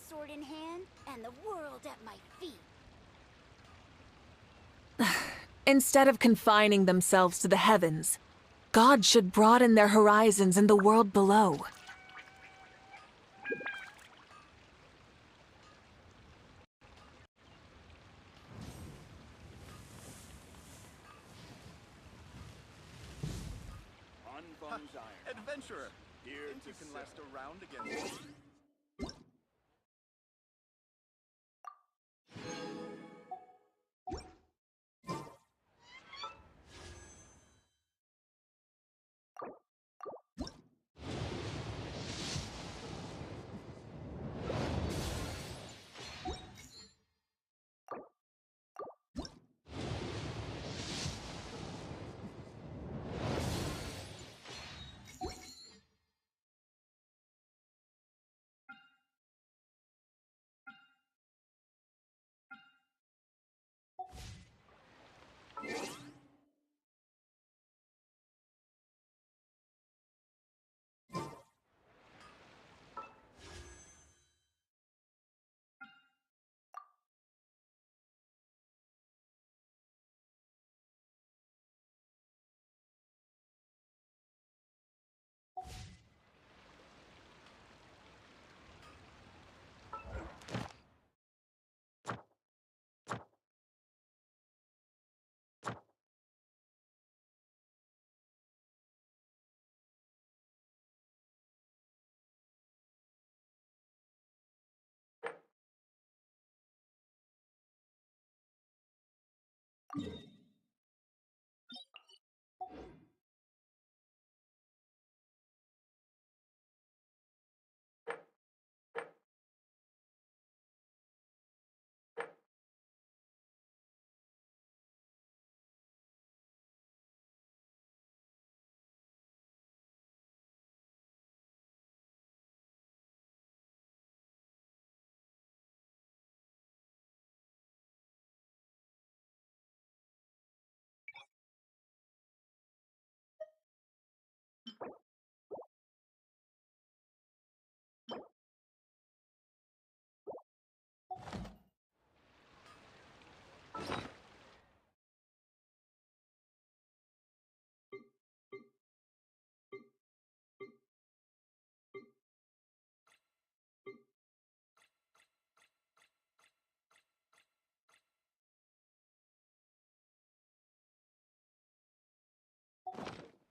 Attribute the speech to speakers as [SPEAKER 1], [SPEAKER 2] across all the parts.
[SPEAKER 1] sword in hand, and the world at my feet.
[SPEAKER 2] Instead of confining themselves to the heavens, God should broaden their horizons in the world below.
[SPEAKER 3] Adventurer! Here you can last a round against me.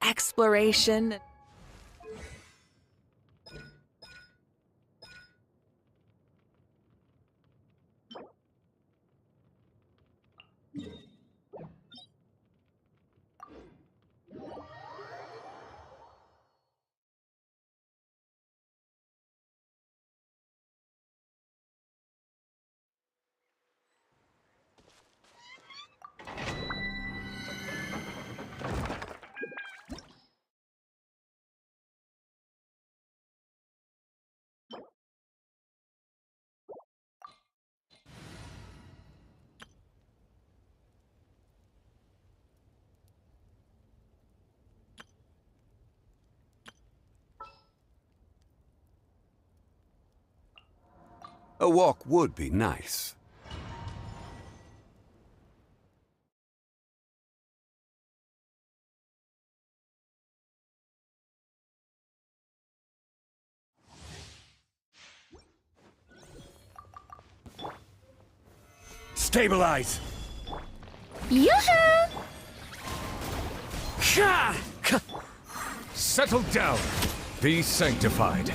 [SPEAKER 2] Exploration.
[SPEAKER 4] A walk would be nice. Stabilize!
[SPEAKER 2] Yoo-hoo!
[SPEAKER 5] Settle down. Be sanctified.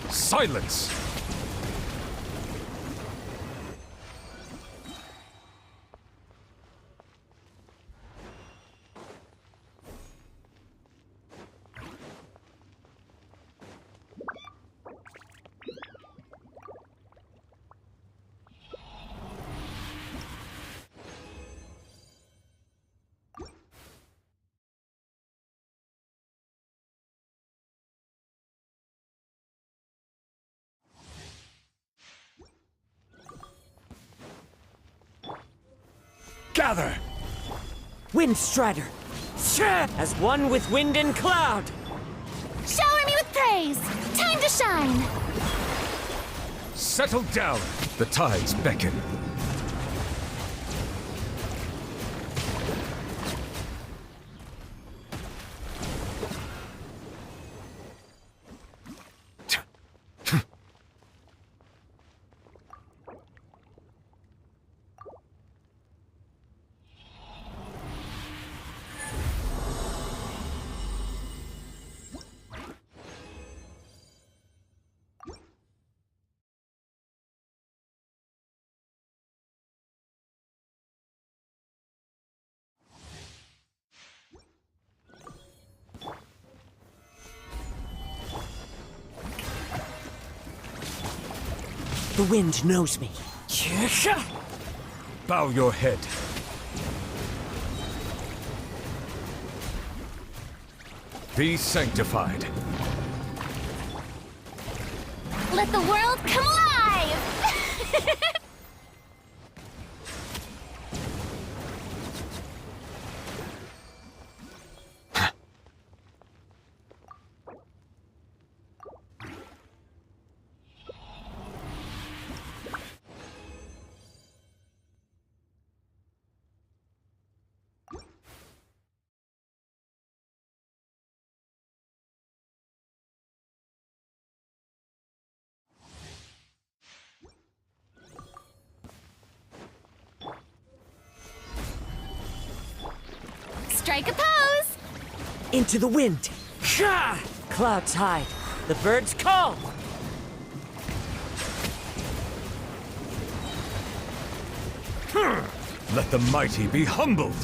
[SPEAKER 5] Silence!
[SPEAKER 4] Gather!
[SPEAKER 6] Wind Strider! As one with wind and cloud!
[SPEAKER 1] Shower me with praise! Time to shine!
[SPEAKER 5] Settle down. The tides beckon.
[SPEAKER 6] The wind knows me.
[SPEAKER 5] Bow your head. Be sanctified.
[SPEAKER 1] Let the world come alive! Strike a pose!
[SPEAKER 6] Into the wind! Clouds hide. The birds call!
[SPEAKER 5] Let the mighty be humbled.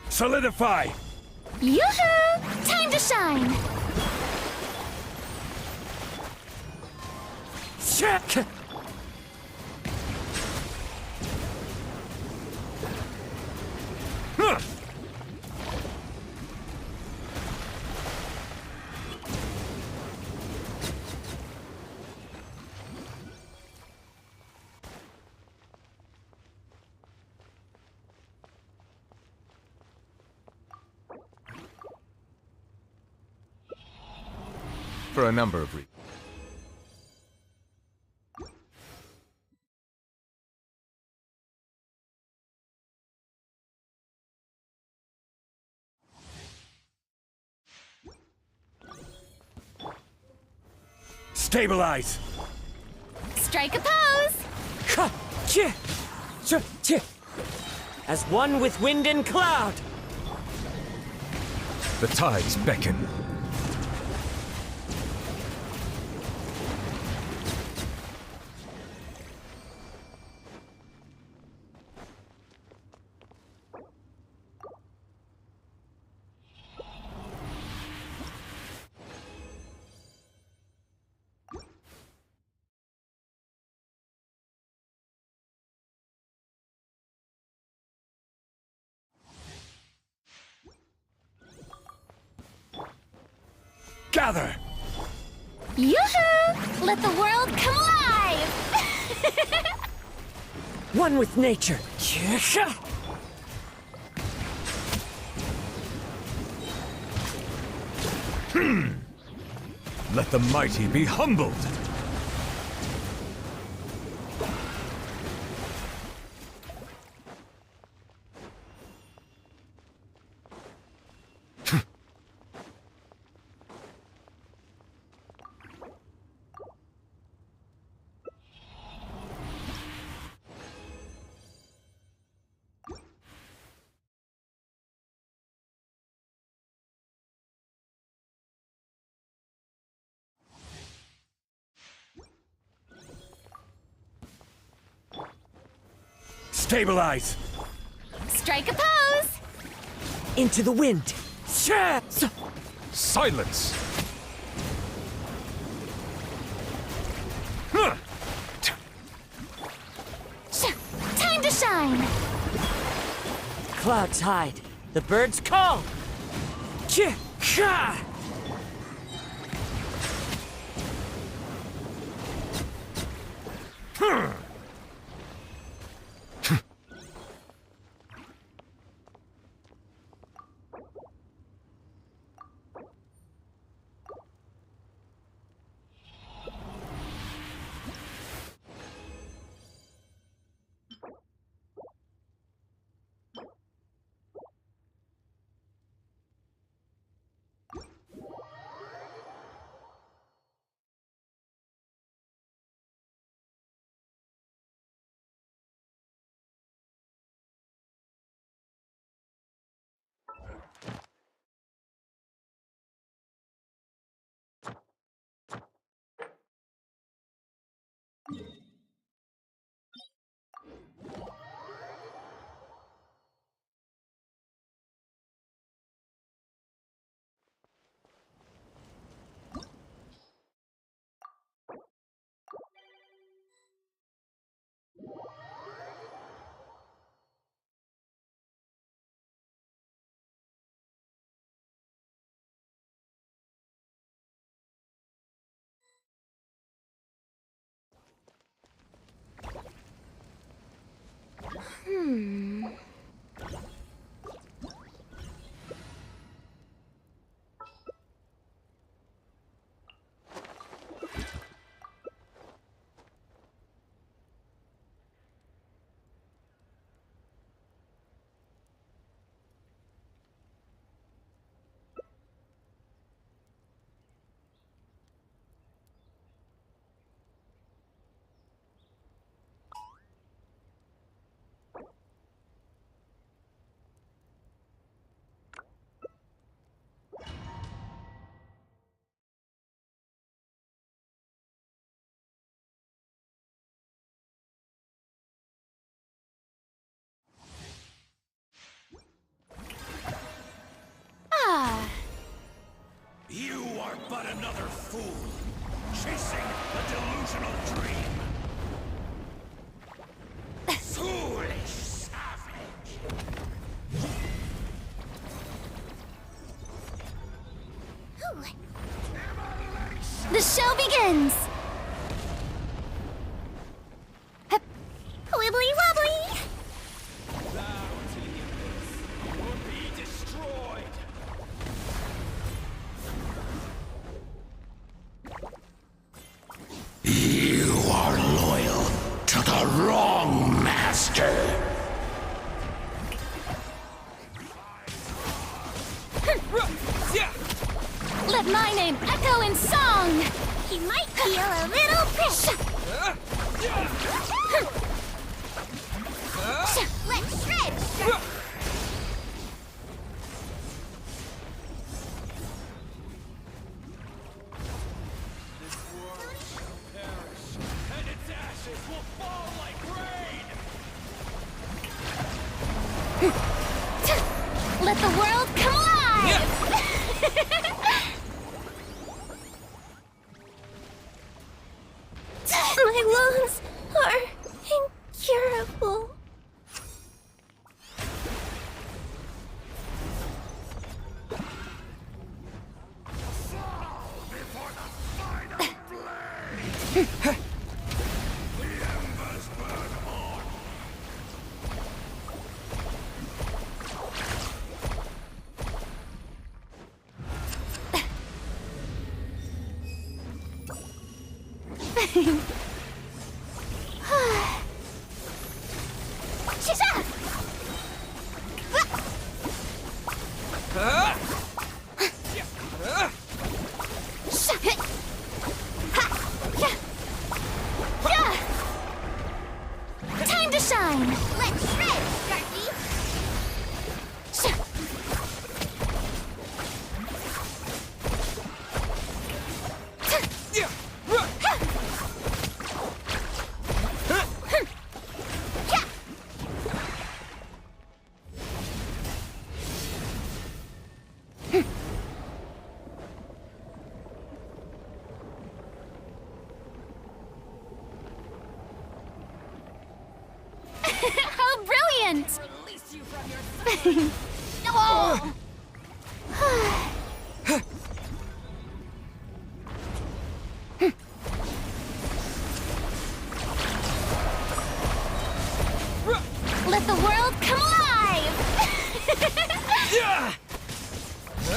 [SPEAKER 5] Solidify!
[SPEAKER 1] Yoo-hoo! Time to shine!
[SPEAKER 6] Check!
[SPEAKER 5] For a number of reasons.
[SPEAKER 4] Stabilize!
[SPEAKER 1] Strike a pose!
[SPEAKER 6] As one with wind and cloud!
[SPEAKER 5] The tides beckon.
[SPEAKER 4] Gather!
[SPEAKER 1] Yoo-hoo! Let the world come alive!
[SPEAKER 6] One with nature!
[SPEAKER 5] Let the mighty be humbled.
[SPEAKER 4] Stabilize!
[SPEAKER 1] Strike a pose!
[SPEAKER 6] Into the wind!
[SPEAKER 5] Silence!
[SPEAKER 1] Time to shine!
[SPEAKER 6] Clouds hide. The birds call. Ha!
[SPEAKER 1] Ah,
[SPEAKER 4] You are but another fool, chasing a delusional dream. Foolish savage!
[SPEAKER 1] the show begins! Hup. Wibbly wobbly!
[SPEAKER 4] Will be destroyed! You are loyal to the wrong master!
[SPEAKER 1] Let my name echo in song! He might feel a little prick! Let's shred!
[SPEAKER 4] And its ashes will fall like rain!
[SPEAKER 1] Let the world come alive! My wounds are incurable. Time to shine! Let's shred, Sharky! moment. Oh! Let the world come alive!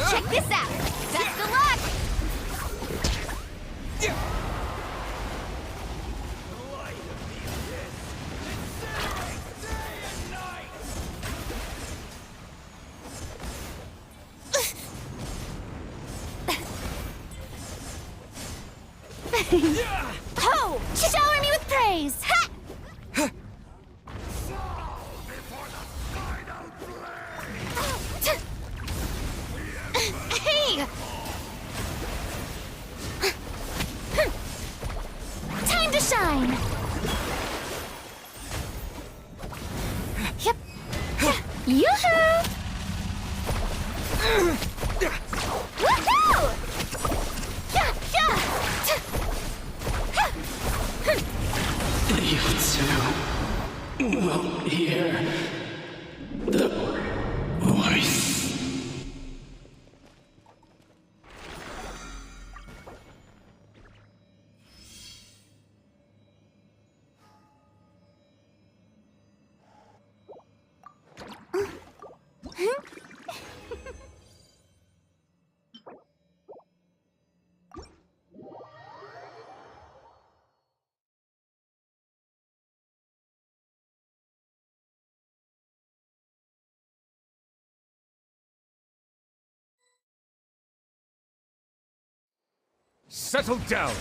[SPEAKER 1] Check this out! Best of luck! Ho! Shower me with praise! Ha! Hey! Time to shine! Yep. Yoo-hoo! Woohoo! Yeah, yeah!
[SPEAKER 4] You two will hear the voice.
[SPEAKER 5] Settle down!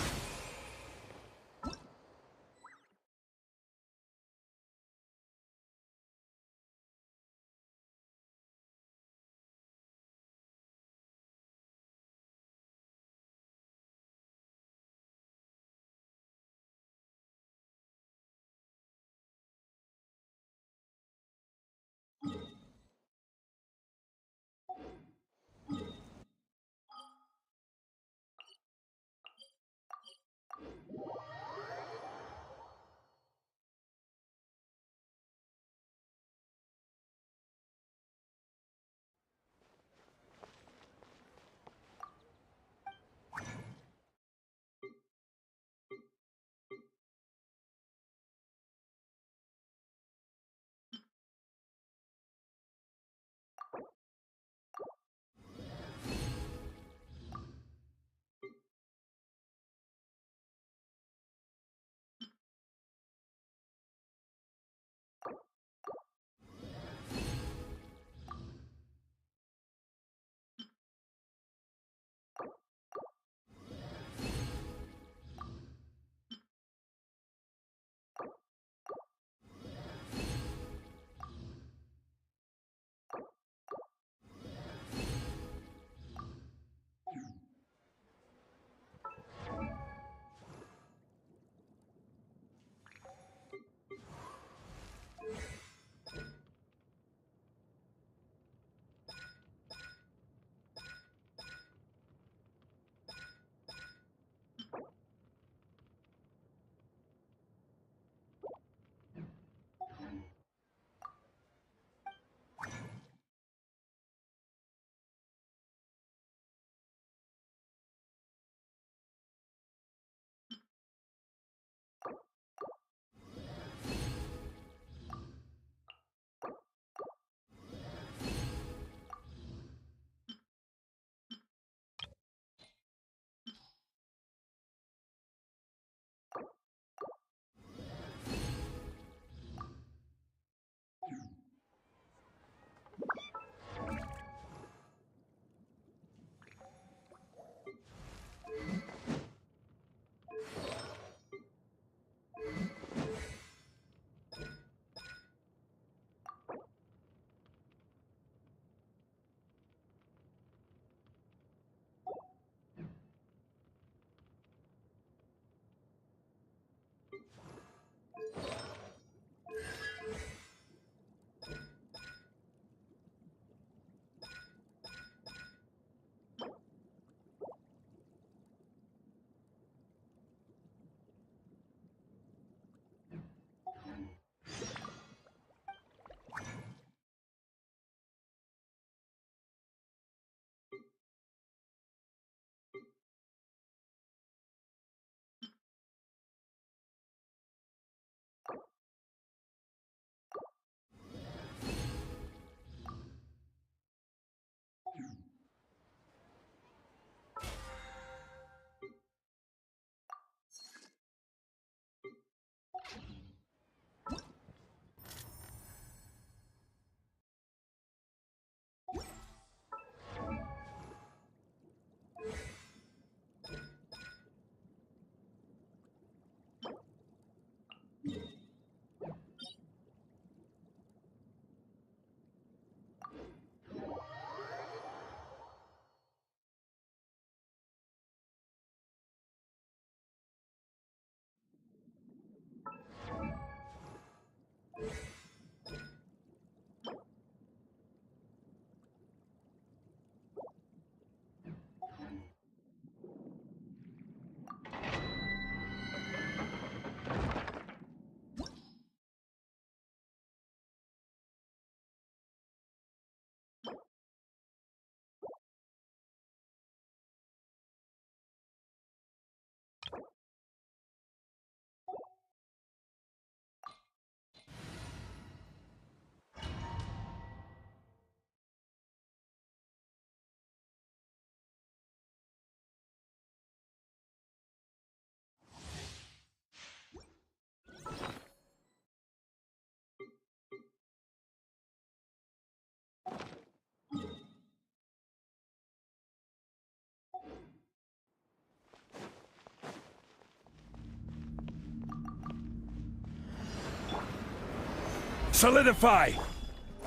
[SPEAKER 5] Solidify!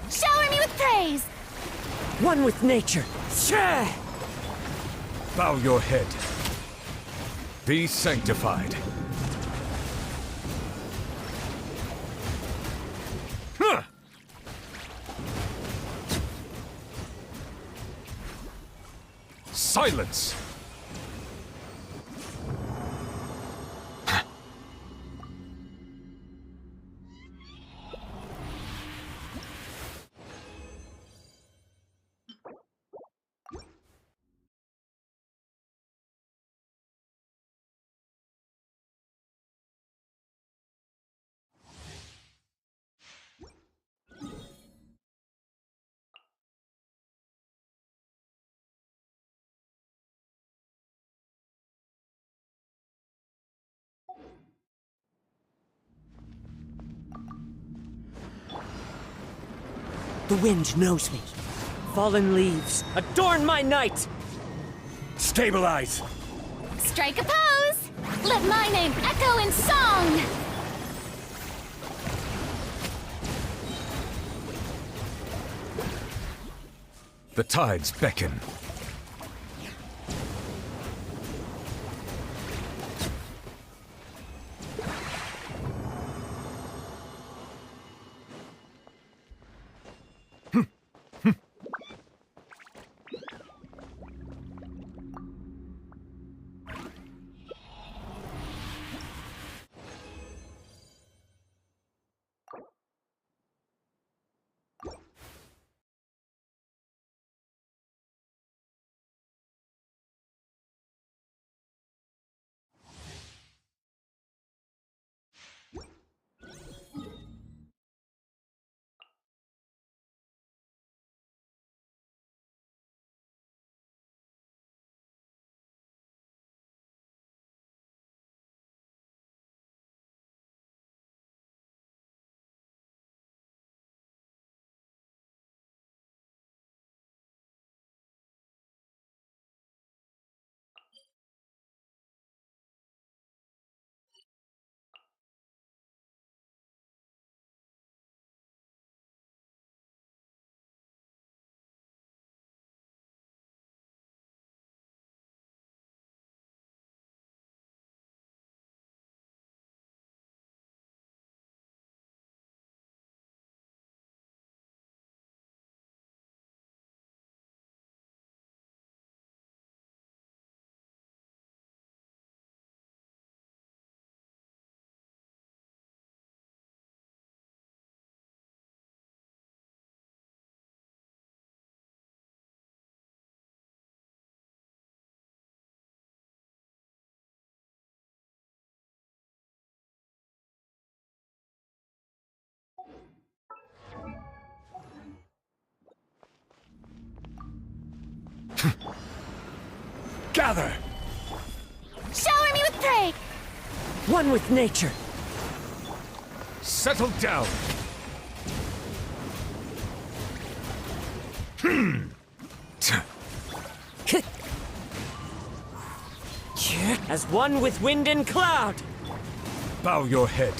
[SPEAKER 1] Shower me with praise!
[SPEAKER 6] One with nature. Shah!
[SPEAKER 5] Bow your head. Be sanctified. Huh! Silence!
[SPEAKER 6] The wind knows me. Fallen leaves, adorn my night!
[SPEAKER 5] Stabilize!
[SPEAKER 1] Strike a pose! Let my name echo in song!
[SPEAKER 5] The tides beckon. Gather!
[SPEAKER 1] Shower me with praise!
[SPEAKER 6] One with nature.
[SPEAKER 5] Settle down!
[SPEAKER 6] As one with wind and cloud.
[SPEAKER 5] Bow your head.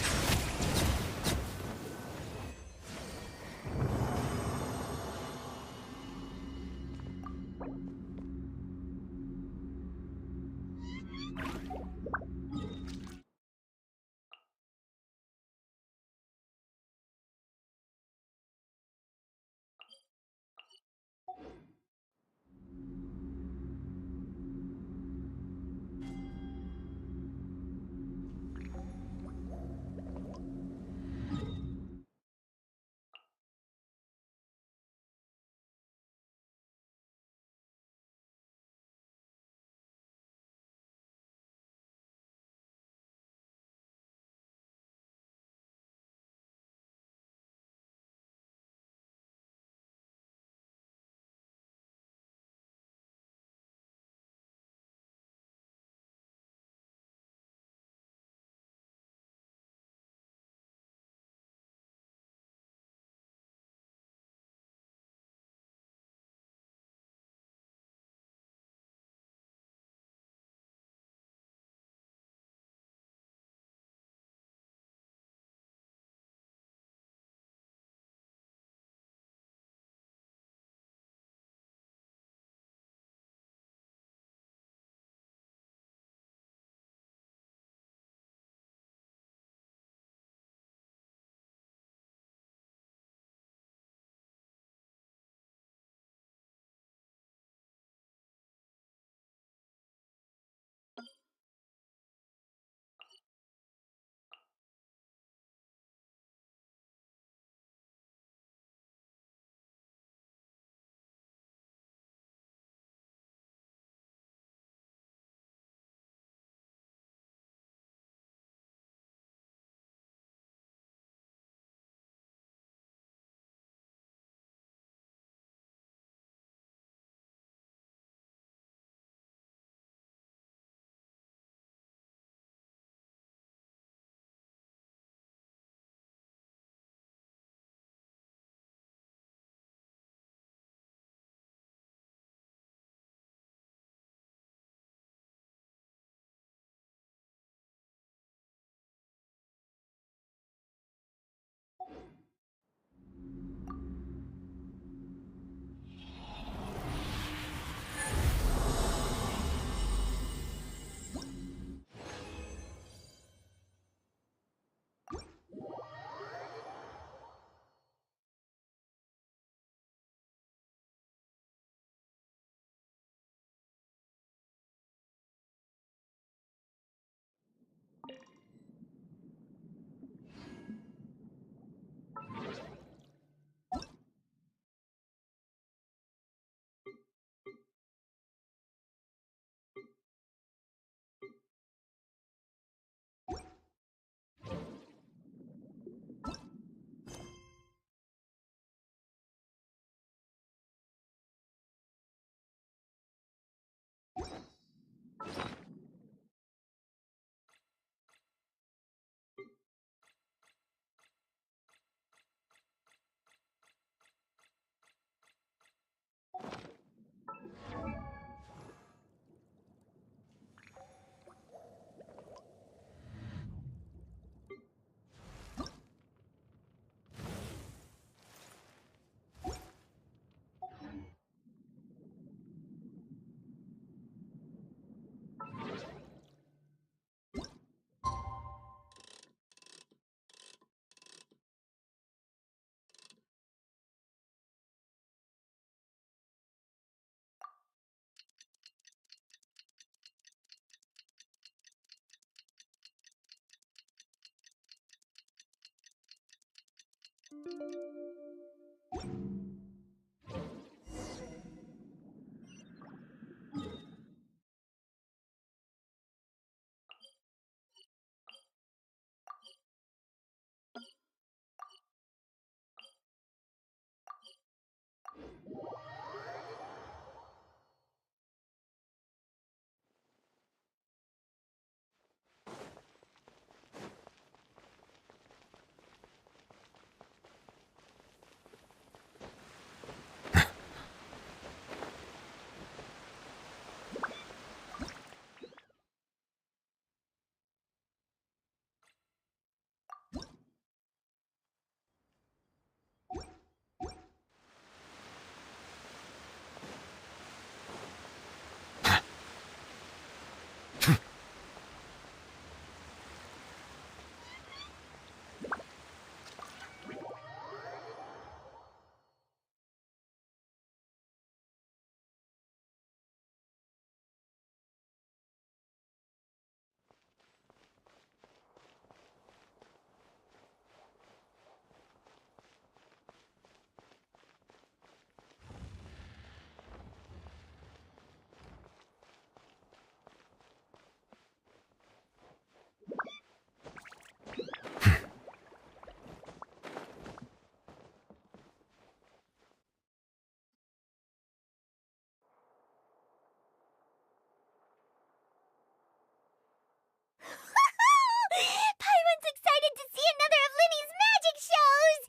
[SPEAKER 1] Pyron's excited to see another of Linny's magic shows!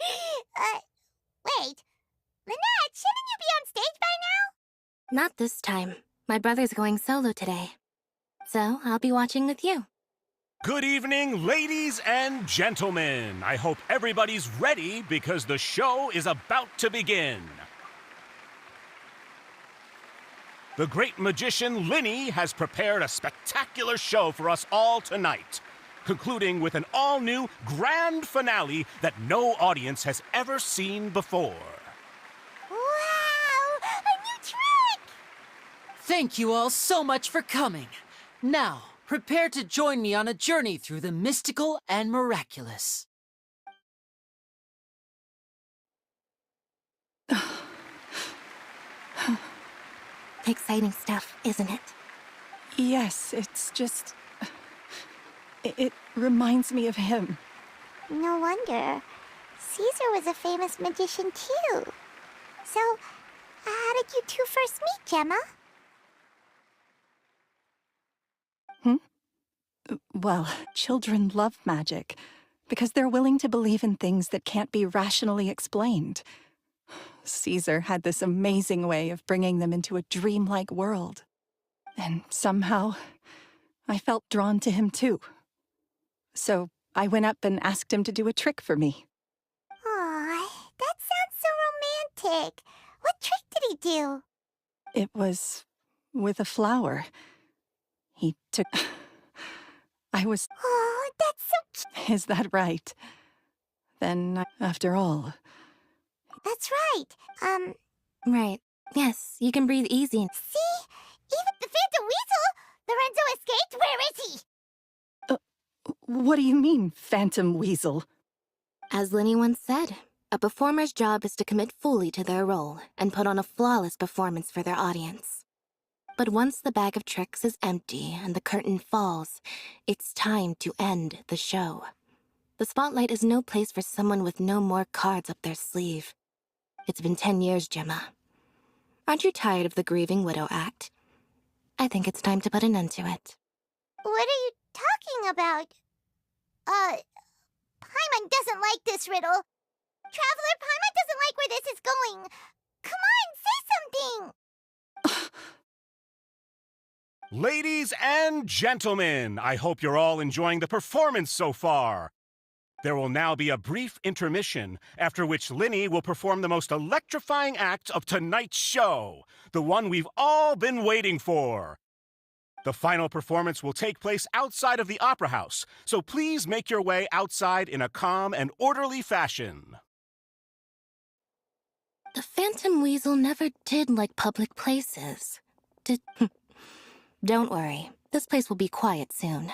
[SPEAKER 1] Wait. Lynette, shouldn't you be on stage by now?
[SPEAKER 7] Not this time. My brother's going solo today. So I'll be watching with you.
[SPEAKER 8] Good evening, ladies and gentlemen. I hope everybody's ready because the show is about to begin. The great magician Linny has prepared a spectacular show for us all tonight, concluding with an all-new grand finale that no audience has ever seen before.
[SPEAKER 1] Wow! A new trick!
[SPEAKER 9] Thank you all so much for coming. Now, prepare to join me on a journey through the mystical and miraculous.
[SPEAKER 7] Exciting stuff, isn't it?
[SPEAKER 10] Yes, it's just... It reminds me of him.
[SPEAKER 1] No wonder. Caesar was a famous magician too. So, how did you two first meet, Gemma?
[SPEAKER 10] Well, children love magic because they're willing to believe in things that can't be rationally explained. Caesar had this amazing way of bringing them into a dreamlike world. And somehow, I felt drawn to him too. So I went up and asked him to do a trick for me.
[SPEAKER 1] Aw, that sounds so romantic. What trick did he do?
[SPEAKER 10] It was with a flower. He took... I was...
[SPEAKER 1] Oh, that's so cute.
[SPEAKER 10] Is that right? Then, after all...
[SPEAKER 1] That's right.
[SPEAKER 7] Right. Yes, you can breathe easy.
[SPEAKER 1] See? Even the Phantom Weasel! Lorenzo escaped? Where is he?
[SPEAKER 10] What do you mean, Phantom Weasel?
[SPEAKER 7] As Linny once said, a performer's job is to commit fully to their role and put on a flawless performance for their audience. But once the bag of tricks is empty and the curtain falls, it's time to end the show. The spotlight is no place for someone with no more cards up their sleeve. It's been 10 years, Gemma. Aren't you tired of the grieving widow act? I think it's time to put an end to it.
[SPEAKER 1] What are you talking about? Paimon doesn't like this riddle. Traveler, Paimon doesn't like where this is going. Come on, say something!
[SPEAKER 8] Ladies and gentlemen, I hope you're all enjoying the performance so far. There will now be a brief intermission, after which Linny will perform the most electrifying act of tonight's show, the one we've all been waiting for. The final performance will take place outside of the Opera House, so please make your way outside in a calm and orderly fashion.
[SPEAKER 7] The Phantom Weasel never did like public places. Don't worry, this place will be quiet soon.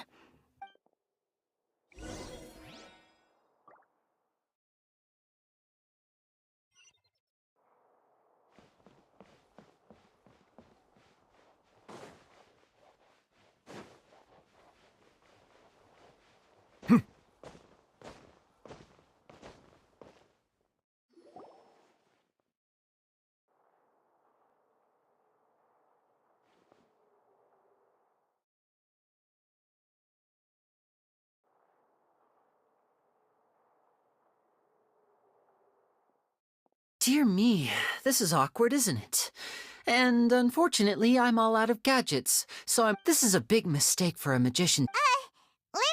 [SPEAKER 9] Dear me, this is awkward, isn't it? And unfortunately, I'm all out of gadgets, so this is a big mistake for a magician.
[SPEAKER 1] Lenny,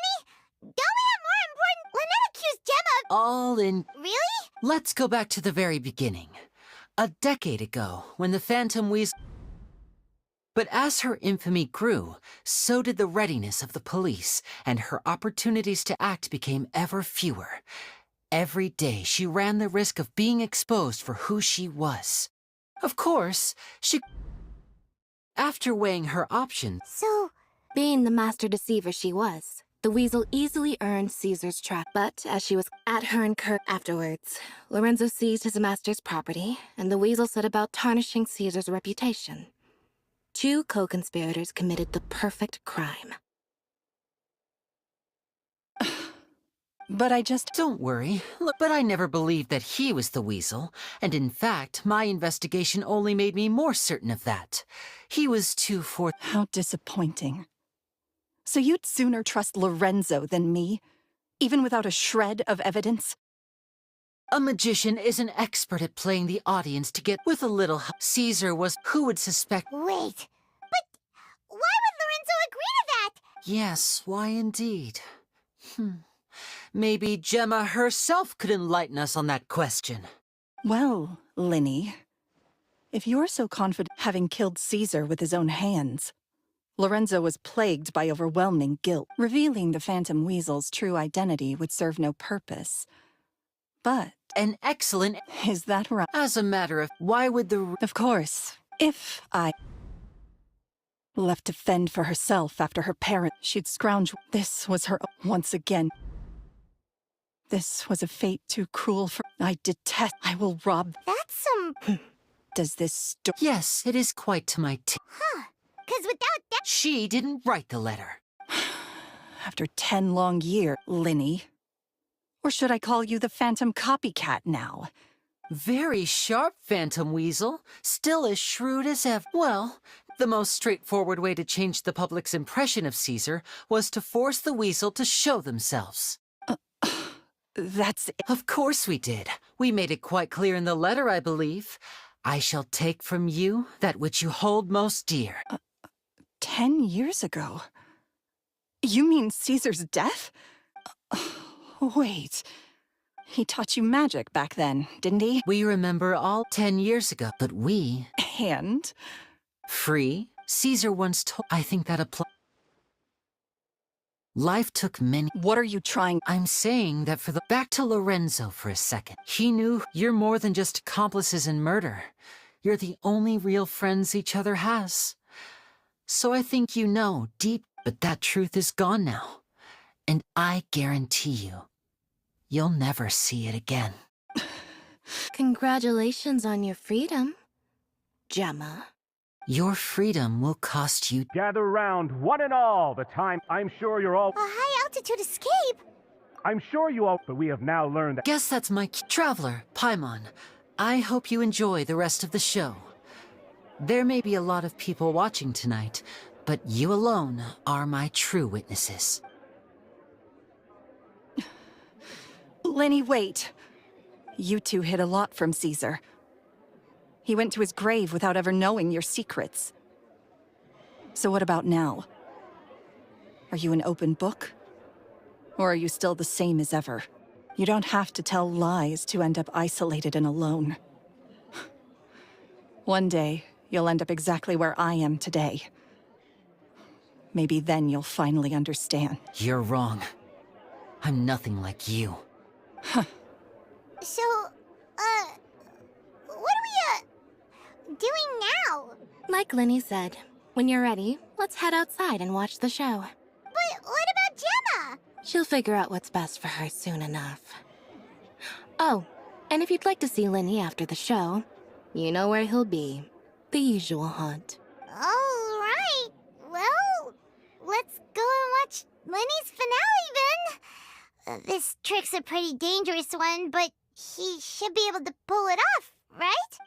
[SPEAKER 1] don't we have more important? Lynette accused Gemma of...
[SPEAKER 9] All in...
[SPEAKER 1] Really?
[SPEAKER 9] Let's go back to the very beginning. A decade ago, when the Phantom Weasel... But as her infamy grew, so did the readiness of the police, and her opportunities to act became ever fewer. Every day, she ran the risk of being exposed for who she was. Of course, after weighing her options...
[SPEAKER 1] So...
[SPEAKER 7] Being the master deceiver she was, the weasel easily earned Caesar's trust. But as she was at her incur afterwards, Lorenzo seized his master's property, and the weasel set about tarnishing Caesar's reputation. 2 co-conspirators committed the perfect crime.
[SPEAKER 10] But I just...
[SPEAKER 9] Don't worry, but I never believed that he was the weasel, and in fact, my investigation only made me more certain of that. He was too
[SPEAKER 10] How disappointing. So you'd sooner trust Lorenzo than me, even without a shred of evidence?
[SPEAKER 9] A magician is an expert at playing the audience to get with a little help. Caesar was... Who would suspect...
[SPEAKER 1] Wait, but why would Lorenzo agree to that?
[SPEAKER 9] Yes, why indeed? Maybe Gemma herself could enlighten us on that question.
[SPEAKER 10] Well, Linny, if you're so confident having killed Caesar with his own hands, Lorenzo was plagued by overwhelming guilt. Revealing the Phantom Weasel's true identity would serve no purpose. But...
[SPEAKER 9] An excellent...
[SPEAKER 10] Is that right?
[SPEAKER 9] As a matter of... Why would the...
[SPEAKER 10] Of course. If I... left to fend for herself after her parent, she'd scrounge... This was her... Once again. This was a fate too cruel for... I detest... I will rob...
[SPEAKER 1] That's some...
[SPEAKER 10] Does this
[SPEAKER 9] Yes, it is quite to my
[SPEAKER 1] Huh. 'Cause without that...
[SPEAKER 9] She didn't write the letter.
[SPEAKER 10] After 10 long years, Linny. Or should I call you the Phantom Copycat now?
[SPEAKER 9] Very sharp, Phantom Weasel. Still as shrewd as ever. Well, the most straightforward way to change the public's impression of Caesar was to force the weasel to show themselves.
[SPEAKER 10] That's it.
[SPEAKER 9] Of course we did. We made it quite clear in the letter, I believe. I shall take from you that which you hold most dear.
[SPEAKER 10] 10 years ago? You mean Caesar's death? Wait. He taught you magic back then, didn't he?
[SPEAKER 9] We remember all 10 years ago, but we...
[SPEAKER 10] And?
[SPEAKER 9] Free? Caesar once told... I think that applies... Life took many...
[SPEAKER 10] What are you trying...
[SPEAKER 9] I'm saying that for the... Back to Lorenzo for a second. He knew you're more than just accomplices in murder. You're the only real friends each other has. So I think you know deep... But that truth is gone now. And I guarantee you, you'll never see it again.
[SPEAKER 7] Congratulations on your freedom, Gemma.
[SPEAKER 9] Your freedom will cost you...
[SPEAKER 8] Gather round, one and all, the time. I'm sure you're all...
[SPEAKER 1] A high-altitude escape?
[SPEAKER 8] I'm sure you all... But we have now learned that...
[SPEAKER 9] Guess that's my... Traveler, Paimon. I hope you enjoy the rest of the show. There may be a lot of people watching tonight, but you alone are my true witnesses.
[SPEAKER 10] Lenny, wait. You two hid a lot from Caesar. He went to his grave without ever knowing your secrets. So what about now? Are you an open book? Or are you still the same as ever? You don't have to tell lies to end up isolated and alone. One day, you'll end up exactly where I am today. Maybe then you'll finally understand.
[SPEAKER 9] You're wrong. I'm nothing like you.
[SPEAKER 1] So, what are we, doing now?
[SPEAKER 7] Like Linny said, when you're ready, let's head outside and watch the show.
[SPEAKER 1] But what about Gemma?
[SPEAKER 7] She'll figure out what's best for her soon enough. Oh, and if you'd like to see Linny after the show, you know where he'll be. The usual haunt.
[SPEAKER 1] All right. Well, let's go and watch Lenny's finale then. This trick's a pretty dangerous one, but he should be able to pull it off, right?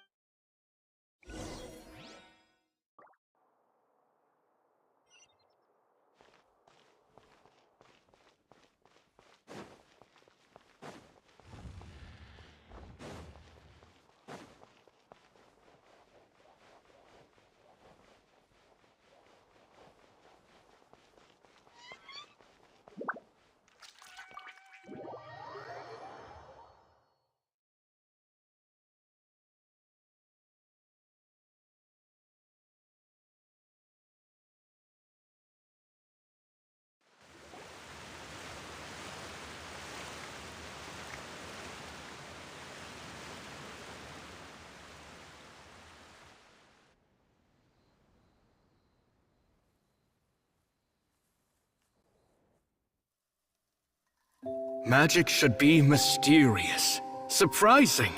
[SPEAKER 11] Magic should be mysterious, surprising,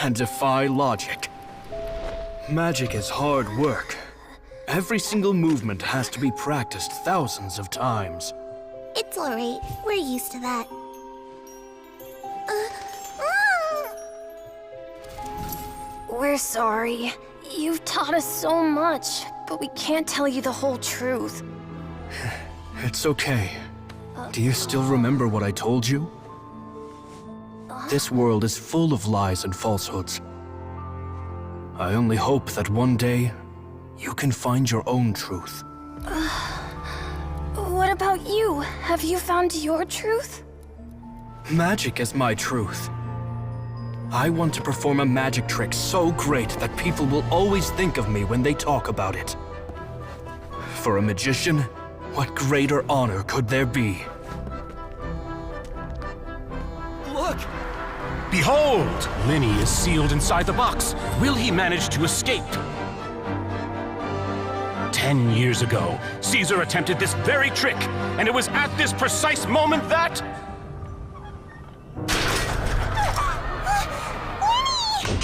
[SPEAKER 11] and defy logic. Magic is hard work. Every single movement has to be practiced thousands of times.
[SPEAKER 1] It's alright. We're used to that.
[SPEAKER 12] We're sorry. You've taught us so much, but we can't tell you the whole truth.
[SPEAKER 11] It's okay. Do you still remember what I told you? This world is full of lies and falsehoods. I only hope that one day, you can find your own truth.
[SPEAKER 12] What about you? Have you found your truth?
[SPEAKER 11] Magic is my truth. I want to perform a magic trick so great that people will always think of me when they talk about it. For a magician, what greater honor could there be?
[SPEAKER 8] Look! Behold! Linny is sealed inside the box. Will he manage to escape? 10 years ago, Caesar attempted this very trick, and it was at this precise moment that...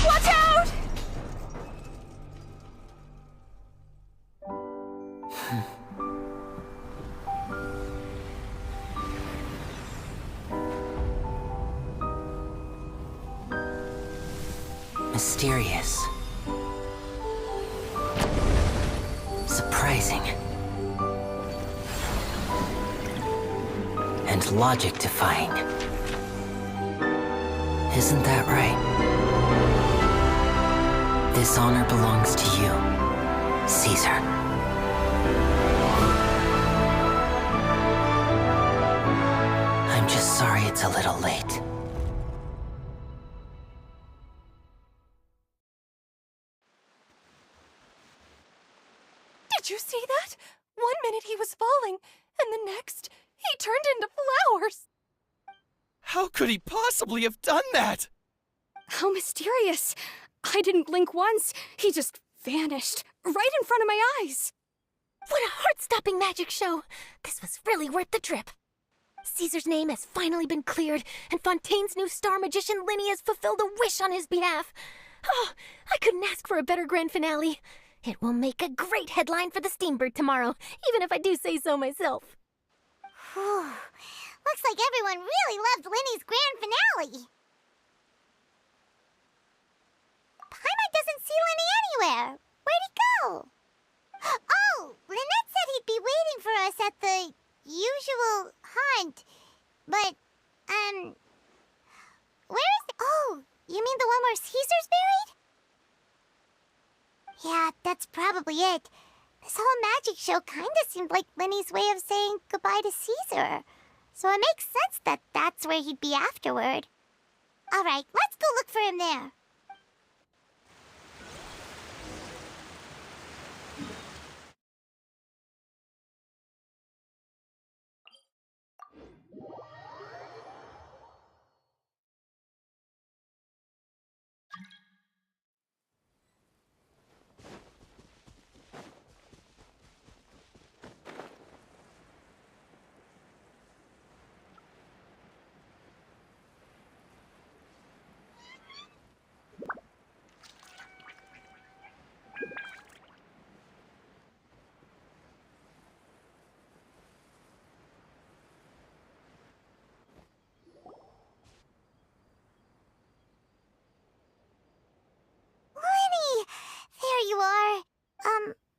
[SPEAKER 12] Watch out!
[SPEAKER 9] Mysterious. Surprising. And logic-defying. Isn't that right? This honor belongs to you, Caesar. I'm just sorry it's a little late.
[SPEAKER 10] Did you see that? 1 minute he was falling, and the next, he turned into flowers.
[SPEAKER 3] How could he possibly have done that?
[SPEAKER 12] How mysterious. I didn't blink once. He just vanished, right in front of my eyes.
[SPEAKER 1] What a heart-stopping magic show! This was really worth the trip. Caesar's name has finally been cleared, and Fontaine's new star magician Linny has fulfilled a wish on his behalf. Oh, I couldn't ask for a better grand finale. It will make a great headline for the Steambird tomorrow, even if I do say so myself. Whew. Looks like everyone really loved Linny's grand finale. Paimon doesn't see Linny anywhere. Where'd he go? Oh, Lynette said he'd be waiting for us at the usual haunt. But, where is it? Oh, you mean the one where Caesar's buried? Yeah, that's probably it. This whole magic show kinda seemed like Linny's way of saying goodbye to Caesar. So it makes sense that that's where he'd be afterward. Alright, let's go look for him there.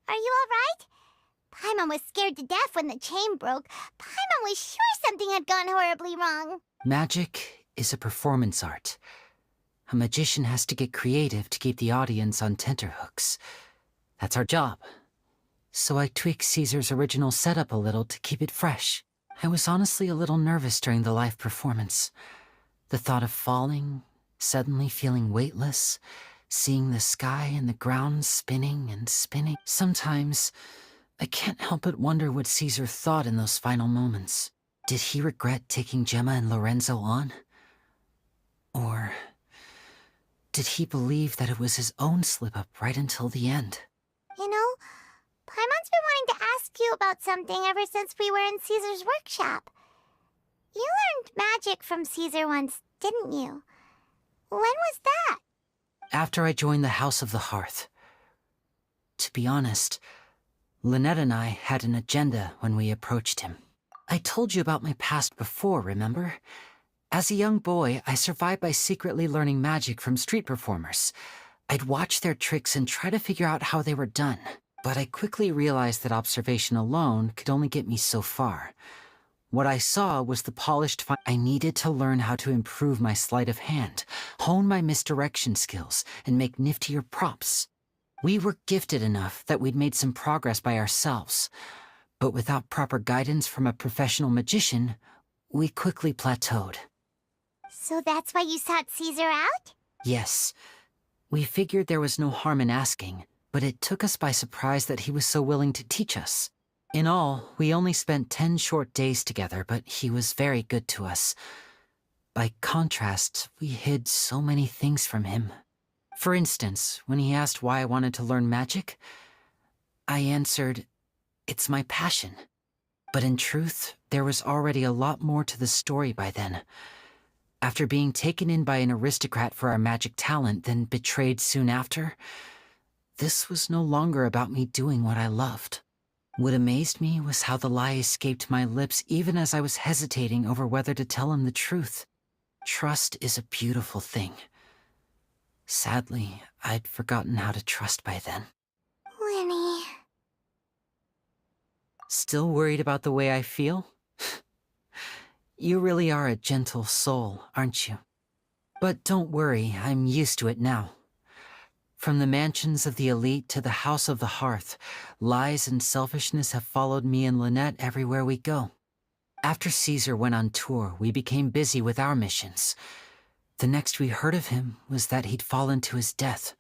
[SPEAKER 1] Are you alright? Paimon was scared to death when the chain broke. Paimon was sure something had gone horribly wrong.
[SPEAKER 9] Magic is a performance art. A magician has to get creative to keep the audience on tenterhooks. That's our job. So I tweaked Caesar's original setup a little to keep it fresh. I was honestly a little nervous during the live performance. The thought of falling, suddenly feeling weightless, seeing the sky and the ground spinning and spinning. Sometimes, I can't help but wonder what Caesar thought in those final moments. Did he regret taking Gemma and Lorenzo on? Or did he believe that it was his own slip-up right until the end?
[SPEAKER 1] You know, Paimon's been wanting to ask you about something ever since we were in Caesar's workshop. You learned magic from Caesar once, didn't you? When was that?
[SPEAKER 9] After I joined the House of the Hearth. To be honest, Lynette and I had an agenda when we approached him. I told you about my past before, remember? As a young boy, I survived by secretly learning magic from street performers. I'd watch their tricks and try to figure out how they were done. But I quickly realized that observation alone could only get me so far. What I saw was the polished I needed to learn how to improve my sleight of hand, hone my misdirection skills, and make niftier props. We were gifted enough that we'd made some progress by ourselves. But without proper guidance from a professional magician, we quickly plateaued.
[SPEAKER 1] So that's why you sought Caesar out?
[SPEAKER 9] Yes. We figured there was no harm in asking, but it took us by surprise that he was so willing to teach us. In all, we only spent 10 short days together, but he was very good to us. By contrast, we hid so many things from him. For instance, when he asked why I wanted to learn magic, I answered, "It's my passion." But in truth, there was already a lot more to the story by then. After being taken in by an aristocrat for our magic talent, then betrayed soon after, this was no longer about me doing what I loved. What amazed me was how the lie escaped my lips even as I was hesitating over whether to tell him the truth. Trust is a beautiful thing. Sadly, I'd forgotten how to trust by then.
[SPEAKER 1] Lenny...
[SPEAKER 9] Still worried about the way I feel? You really are a gentle soul, aren't you? But don't worry, I'm used to it now. From the mansions of the elite to the House of the Hearth, lies and selfishness have followed me and Lynette everywhere we go. After Caesar went on tour, we became busy with our missions. The next we heard of him was that he'd fallen to his death,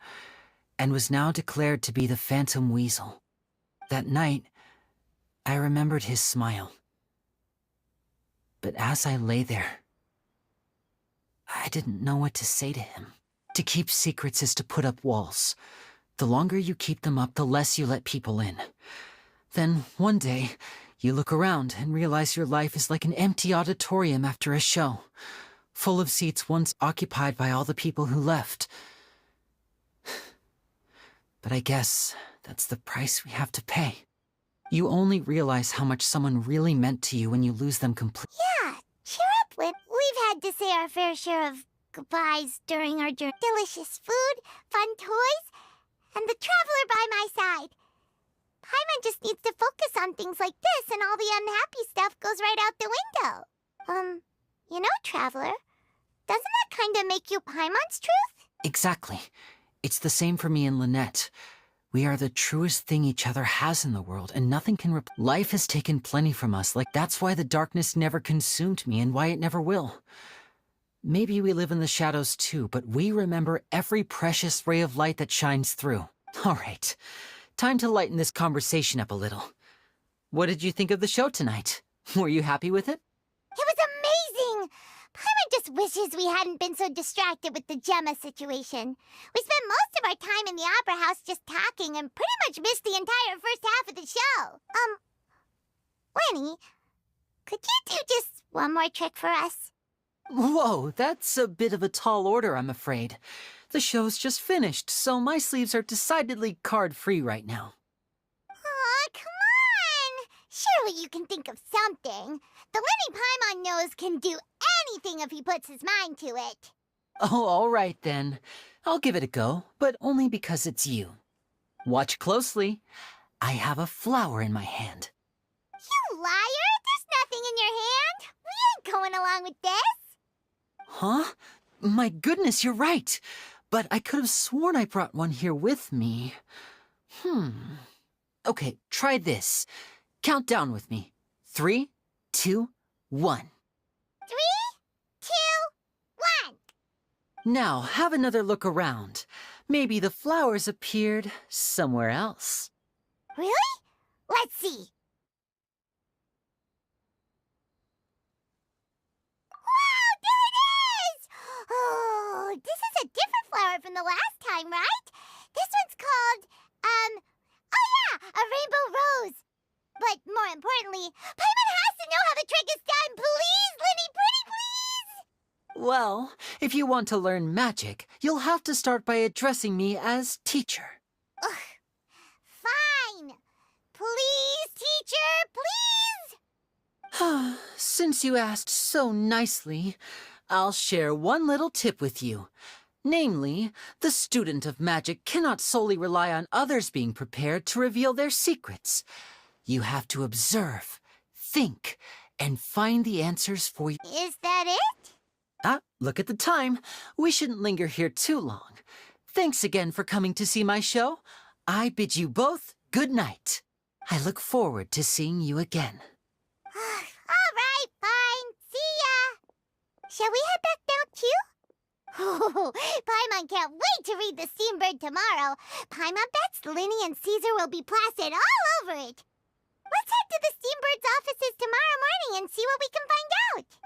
[SPEAKER 9] and was now declared to be the Phantom Weasel. That night, I remembered his smile. But as I lay there, I didn't know what to say to him. To keep secrets is to put up walls. The longer you keep them up, the less you let people in. Then, one day, you look around and realize your life is like an empty auditorium after a show, full of seats once occupied by all the people who left. But I guess that's the price we have to pay. You only realize how much someone really meant to you when you lose them completely.
[SPEAKER 1] Yeah, cheer up, Lip. We've had to say our fair share of goodbyes during our journey. Delicious food, fun toys, and the traveler by my side. Paimon just needs to focus on things like this, and all the unhappy stuff goes right out the window. You know, Traveler, doesn't that kind of make you Paimon's truth?
[SPEAKER 9] Exactly. It's the same for me and Lynette. We are the truest thing each other has in the world, and nothing can Life has taken plenty from us, that's why the darkness never consumed me and why it never will. Maybe we live in the shadows too, but we remember every precious ray of light that shines through. All right, time to lighten this conversation up a little. What did you think of the show tonight? Were you happy with it?
[SPEAKER 1] It was amazing! Paimon just wishes we hadn't been so distracted with the Gemma situation. We spent most of our time in the Opera House just talking and pretty much missed the entire first half of the show. Lenny, could you do just one more trick for us?
[SPEAKER 9] Whoa, that's a bit of a tall order, I'm afraid. The show's just finished, so my sleeves are decidedly card-free right now.
[SPEAKER 1] Aw, come on! Surely you can think of something. The Lenny Paimon knows can do anything if he puts his mind to it.
[SPEAKER 9] Oh, all right then. I'll give it a go, but only because it's you. Watch closely. I have a flower in my hand.
[SPEAKER 1] You liar! There's nothing in your hand! We ain't going along with this!
[SPEAKER 9] Huh? My goodness, you're right. But I could have sworn I brought one here with me. Okay, try this. Count down with me. 3, 2, 1.
[SPEAKER 1] 3, 2, 1.
[SPEAKER 9] Now, have another look around. Maybe the flowers appeared somewhere else.
[SPEAKER 1] Really? Let's see. Wow, there it is! Oh, this is a different flower from the last time, right? This one's called, oh yeah, a rainbow rose. But more importantly, Paimon has to know how the trick is done. Please, Lenny
[SPEAKER 9] Well, if you want to learn magic, you'll have to start by addressing me as teacher.
[SPEAKER 1] Ugh. Fine. Please, teacher, please.
[SPEAKER 9] Since you asked so nicely, I'll share one little tip with you. Namely, the student of magic cannot solely rely on others being prepared to reveal their secrets. You have to observe, think, and find the answers for you.
[SPEAKER 1] Is that it?
[SPEAKER 9] Look at the time. We shouldn't linger here too long. Thanks again for coming to see my show. I bid you both good night. I look forward to seeing you again.
[SPEAKER 1] All right, fine. See ya. Shall we head back down too? Oh, Paimon can't wait to read The Steambird tomorrow. Paimon bets Linny and Caesar will be plastered all over it. Let's head to the Steambird's offices tomorrow morning and see what we can find out.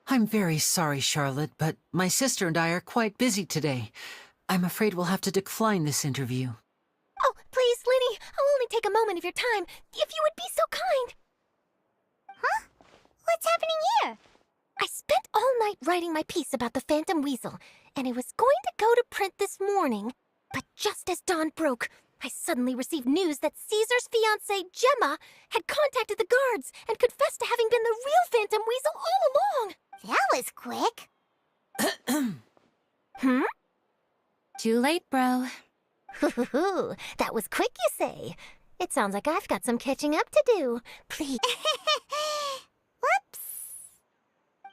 [SPEAKER 9] I'm very sorry, Charlotte, but my sister and I are quite busy today. I'm afraid we'll have to decline this interview.
[SPEAKER 12] Oh, please, Linny, I'll only take a moment of your time, if you would be so kind.
[SPEAKER 1] Huh? What's happening here?
[SPEAKER 12] I spent all night writing my piece about the Phantom Weasel, and it was going to go to print this morning. But just as dawn broke, I suddenly received news that Caesar's fiancée, Gemma, had contacted the guards and confessed to having been the real Phantom Weasel all along.
[SPEAKER 1] That was quick.
[SPEAKER 12] Hmm?
[SPEAKER 7] Too late, bro.
[SPEAKER 12] That was quick, you say? It sounds like I've got some catching up to do. Please.
[SPEAKER 1] Whoops.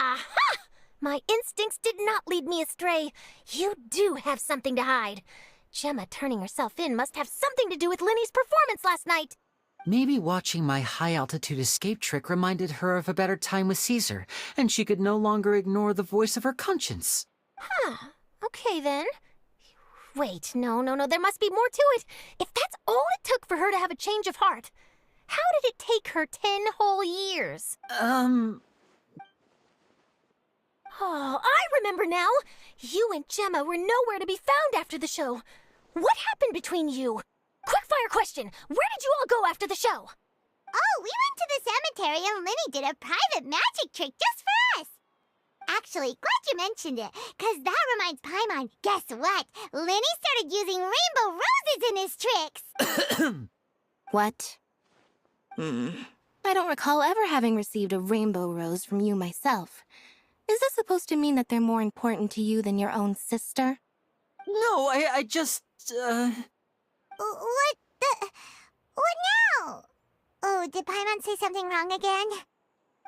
[SPEAKER 12] Aha! My instincts did not lead me astray. You do have something to hide. Gemma turning herself in must have something to do with Linny's performance last night.
[SPEAKER 9] Maybe watching my high-altitude escape trick reminded her of a better time with Caesar, and she could no longer ignore the voice of her conscience.
[SPEAKER 12] Huh. Okay, then. Wait, no, there must be more to it. If that's all it took for her to have a change of heart, how did it take her 10 whole years?
[SPEAKER 9] Oh,
[SPEAKER 12] I remember now. You and Gemma were nowhere to be found after the show. What happened between you? Quickfire question. Where did you all go after the show?
[SPEAKER 1] Oh, we went to the cemetery and Linny did a private magic trick just for us. Actually, glad you mentioned it, because that reminds Paimon. Guess what? Linny started using rainbow roses in his tricks.
[SPEAKER 7] What? I don't recall ever having received a rainbow rose from you myself. Is this supposed to mean that they're more important to you than your own sister?
[SPEAKER 9] no, I just,
[SPEAKER 1] What now? Oh, did Paimon say something wrong again?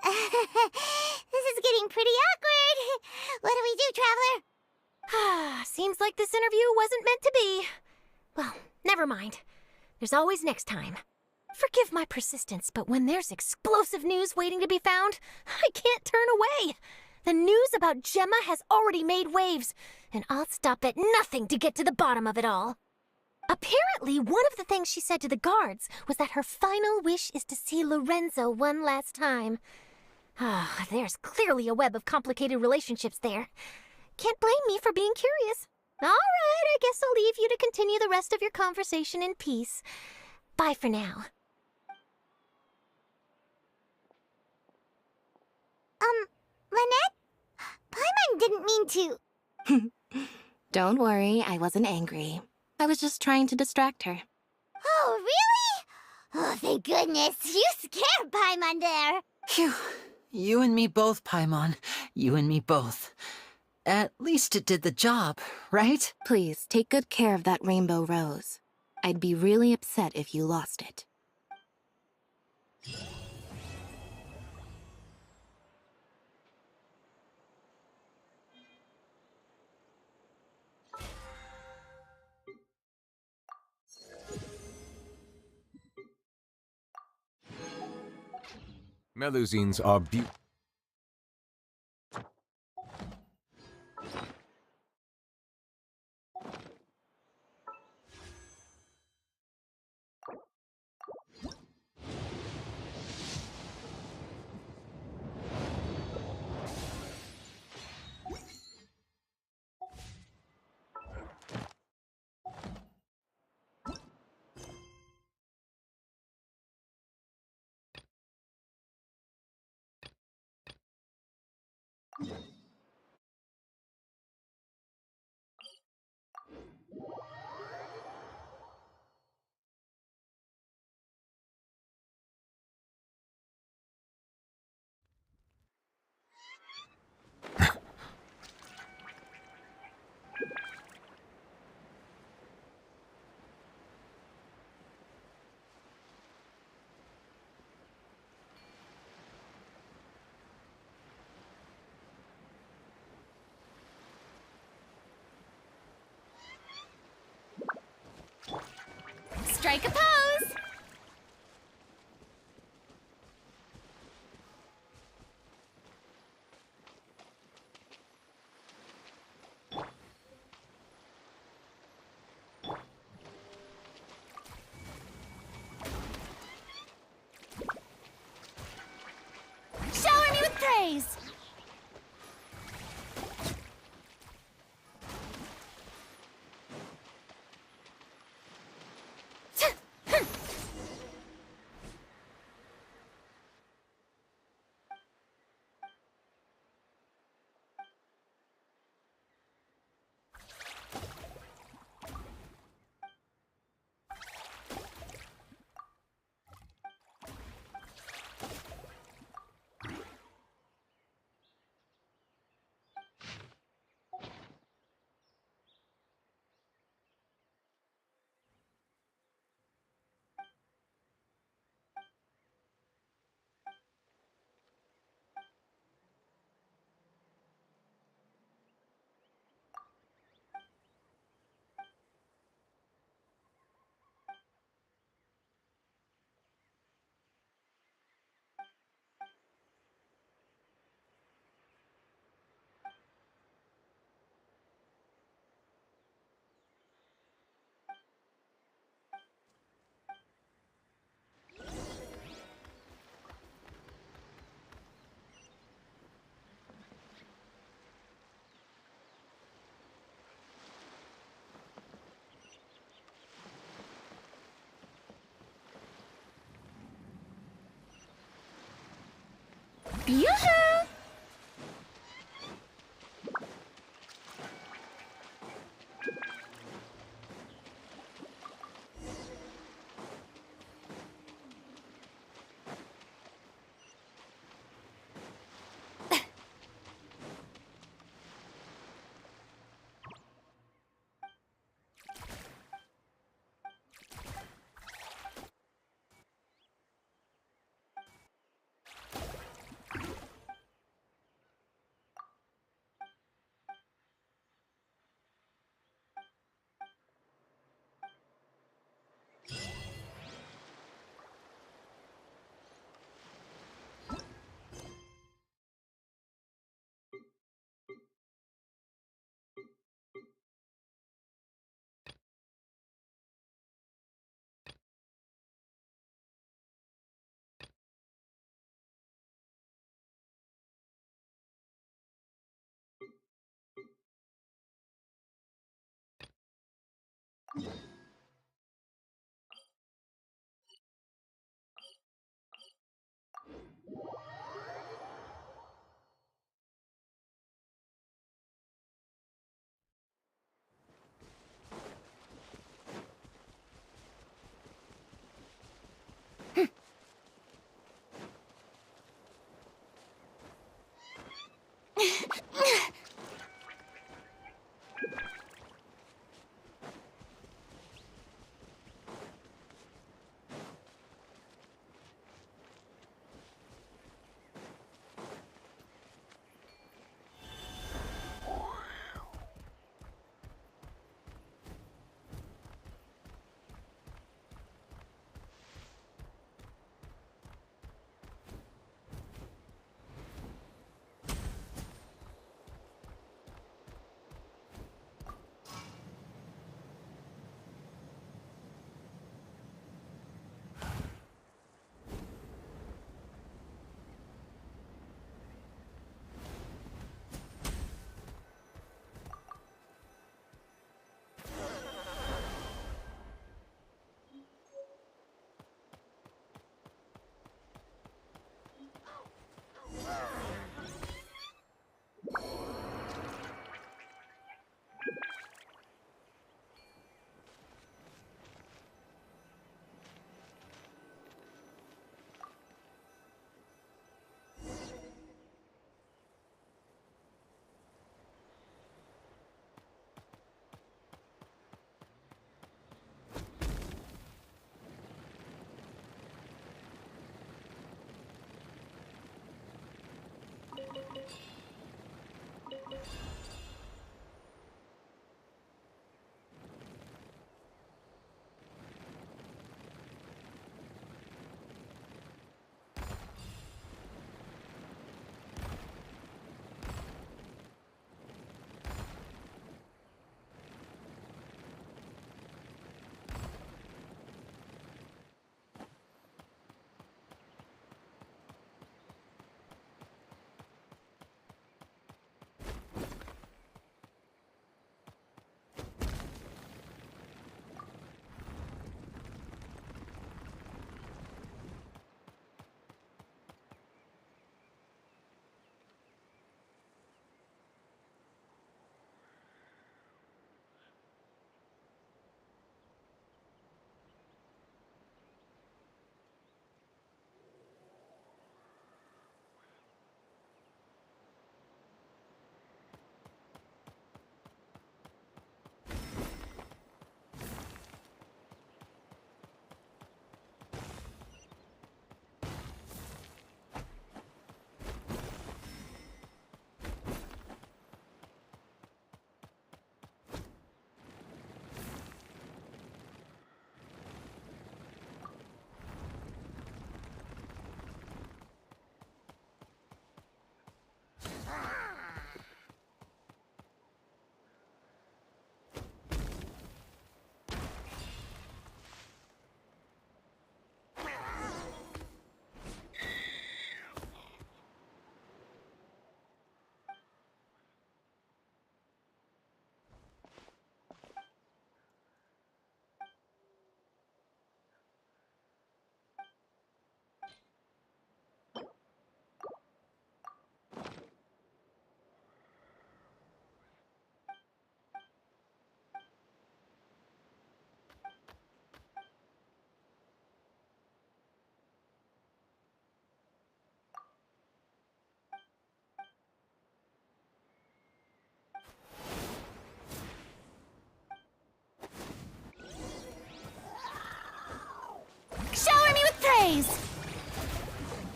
[SPEAKER 1] This is getting pretty awkward. What do we do, Traveler?
[SPEAKER 12] Seems like this interview wasn't meant to be. Well, never mind. There's always next time. Forgive my persistence, but when there's explosive news waiting to be found, I can't turn away. The news about Gemma has already made waves, and I'll stop at nothing to get to the bottom of it all. Apparently, one of the things she said to the guards was that her final wish is to see Lorenzo one last time. There's clearly a web of complicated relationships there. Can't blame me for being curious. All right, I guess I'll leave you to continue the rest of your conversation in peace. Bye for now.
[SPEAKER 1] Lynette? Paimon didn't mean to...
[SPEAKER 7] Don't worry, I wasn't angry. I was just trying to distract her.
[SPEAKER 1] Oh, really? Oh, thank goodness. You scared Paimon there.
[SPEAKER 9] Phew. You and me both, Paimon. You and me both. At least it did the job, right?
[SPEAKER 7] Please, take good care of that rainbow rose. I'd be really upset if you lost it.
[SPEAKER 5] Melusines are
[SPEAKER 1] Strike a pose. Shower me with praise. Yoo-hoo!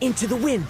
[SPEAKER 6] Into the wind!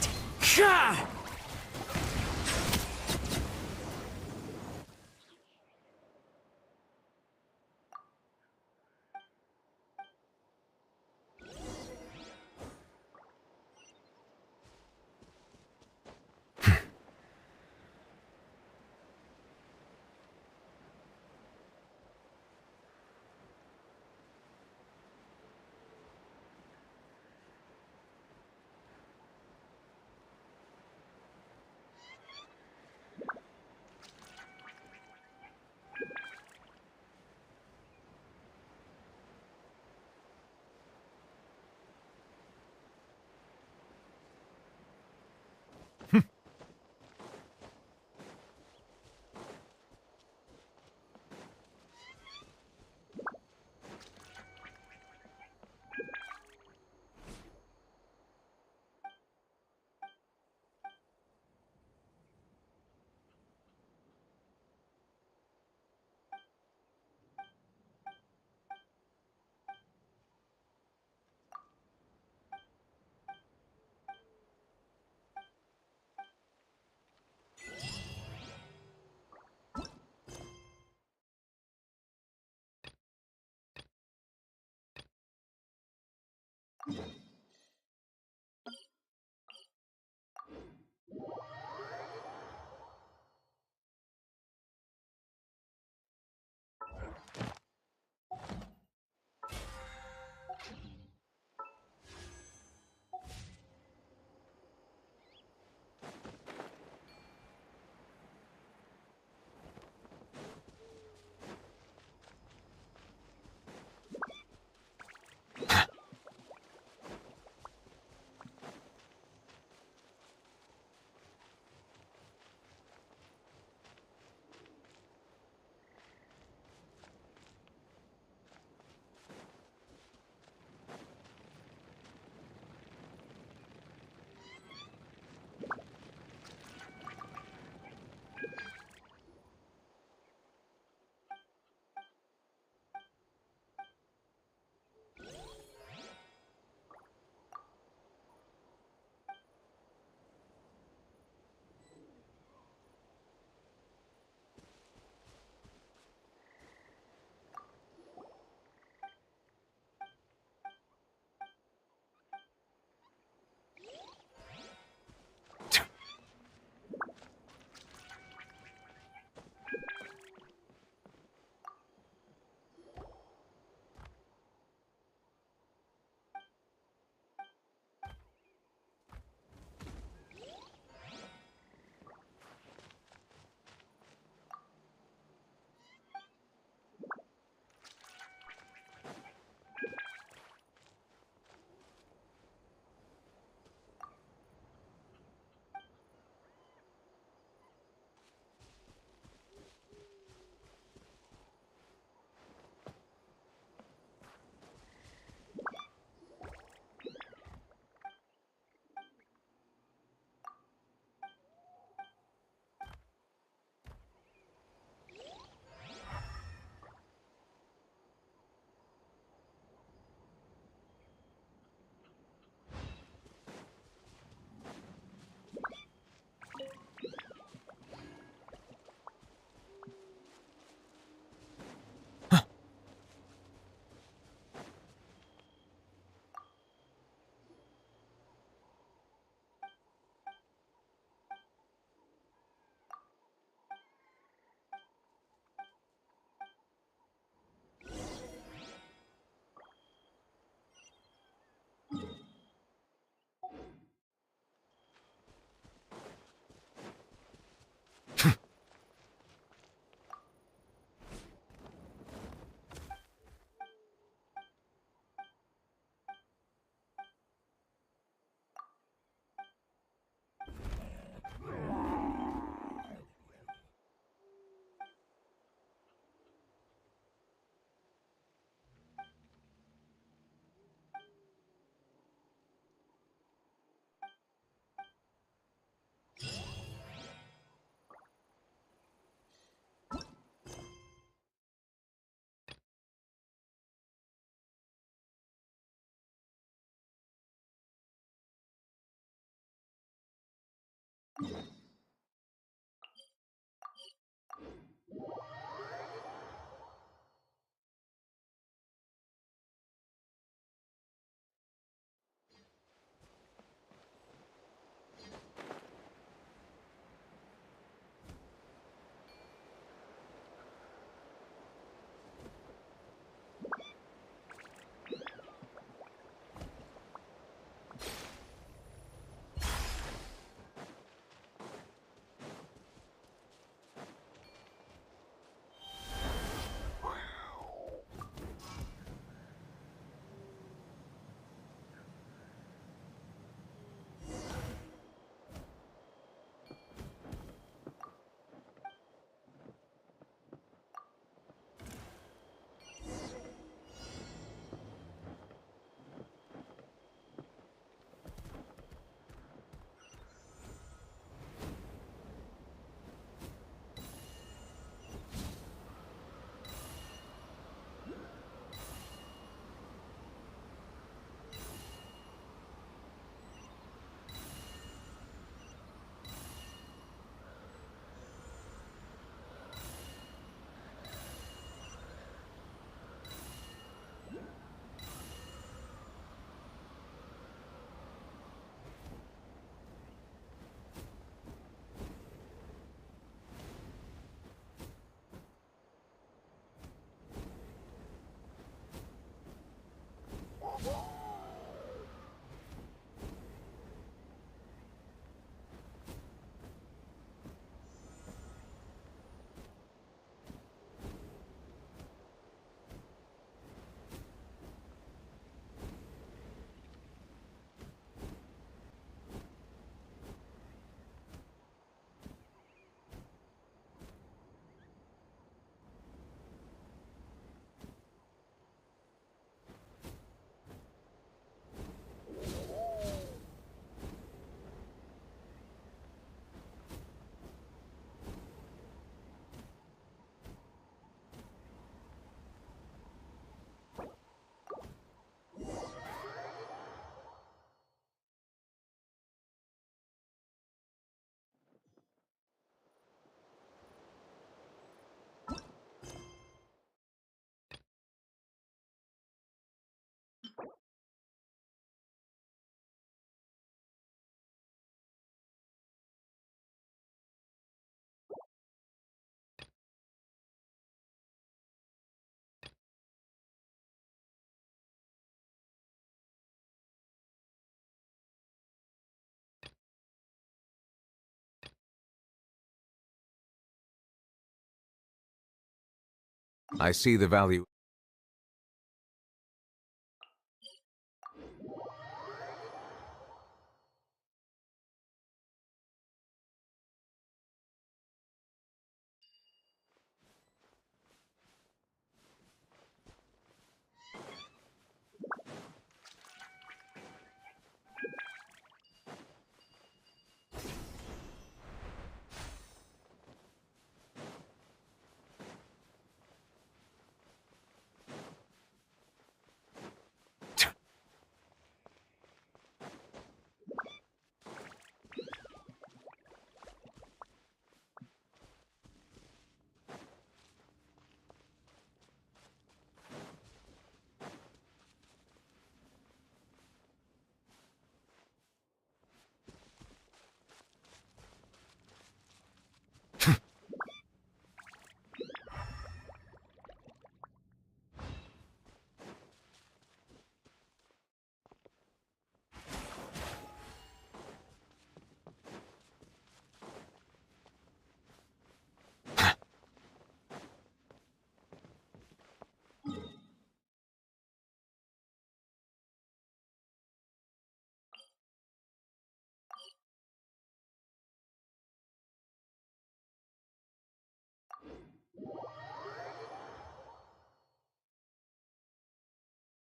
[SPEAKER 13] I see the value.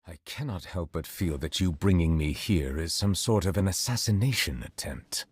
[SPEAKER 13] I cannot help but feel that you bringing me here is some sort of an assassination attempt.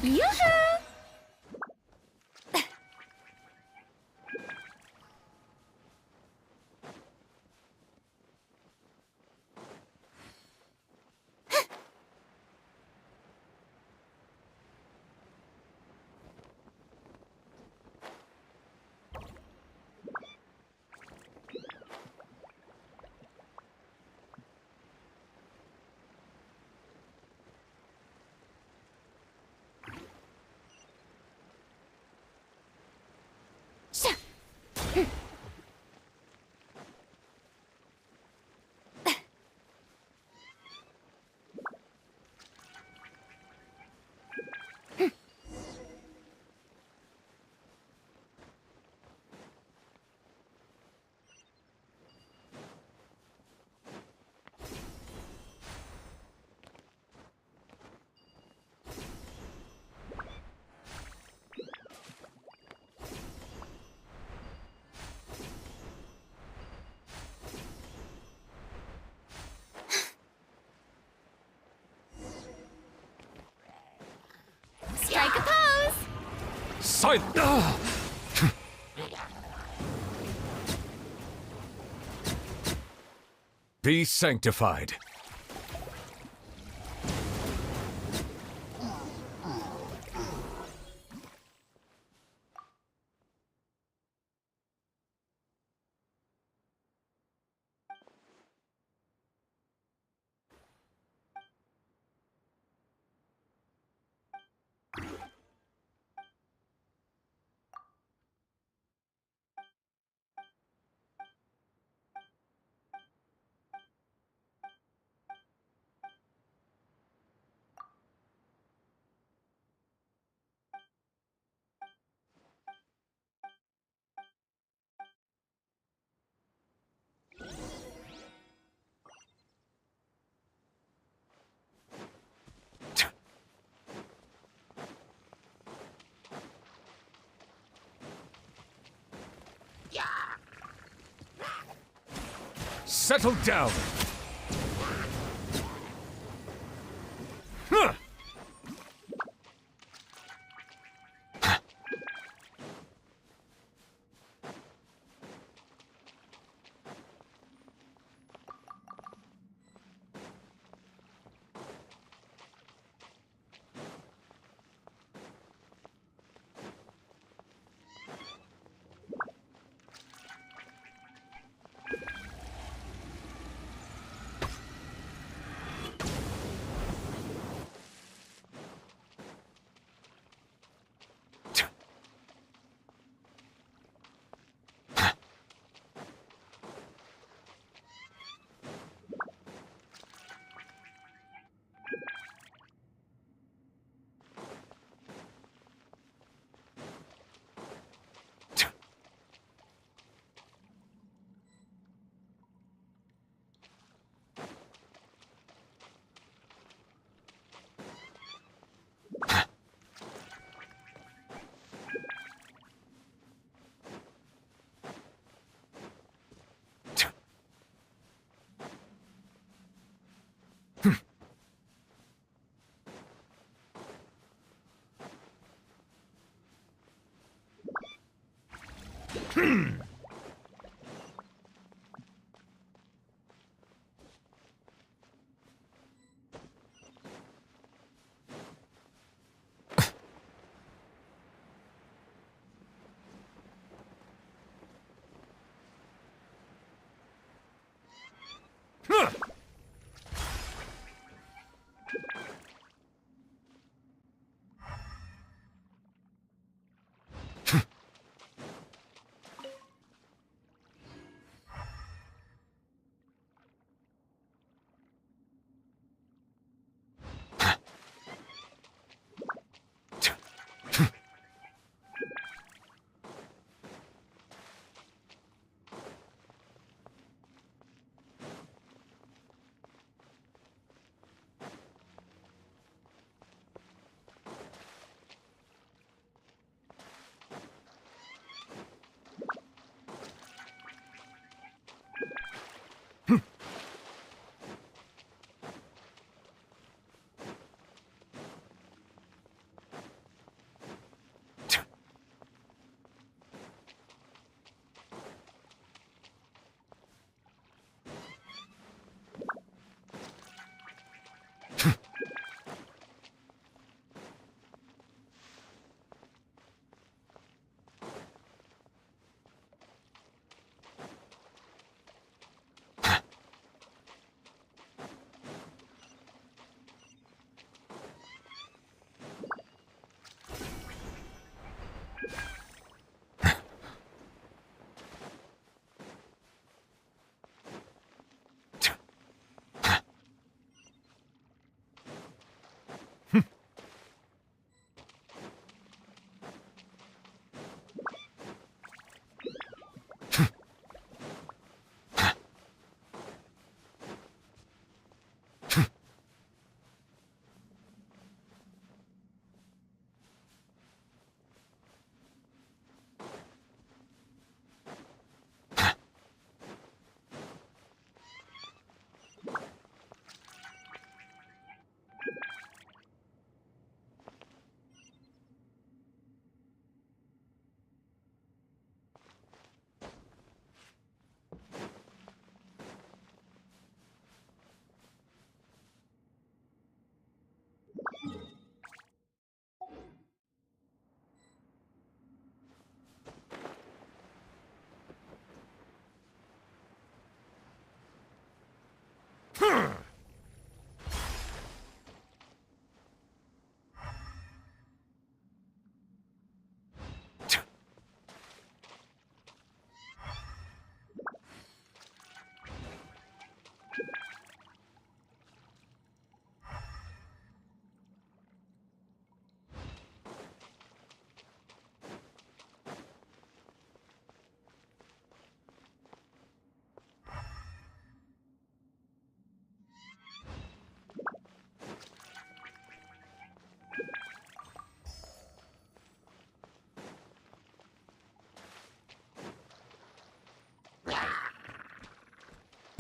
[SPEAKER 1] Yoo-hoo! Strike a pose!
[SPEAKER 5] Silent! Be sanctified. Settle down! Huh.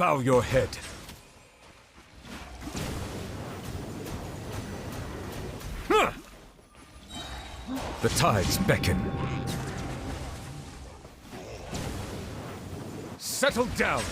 [SPEAKER 5] Bow your head. The tides beckon. Settle down.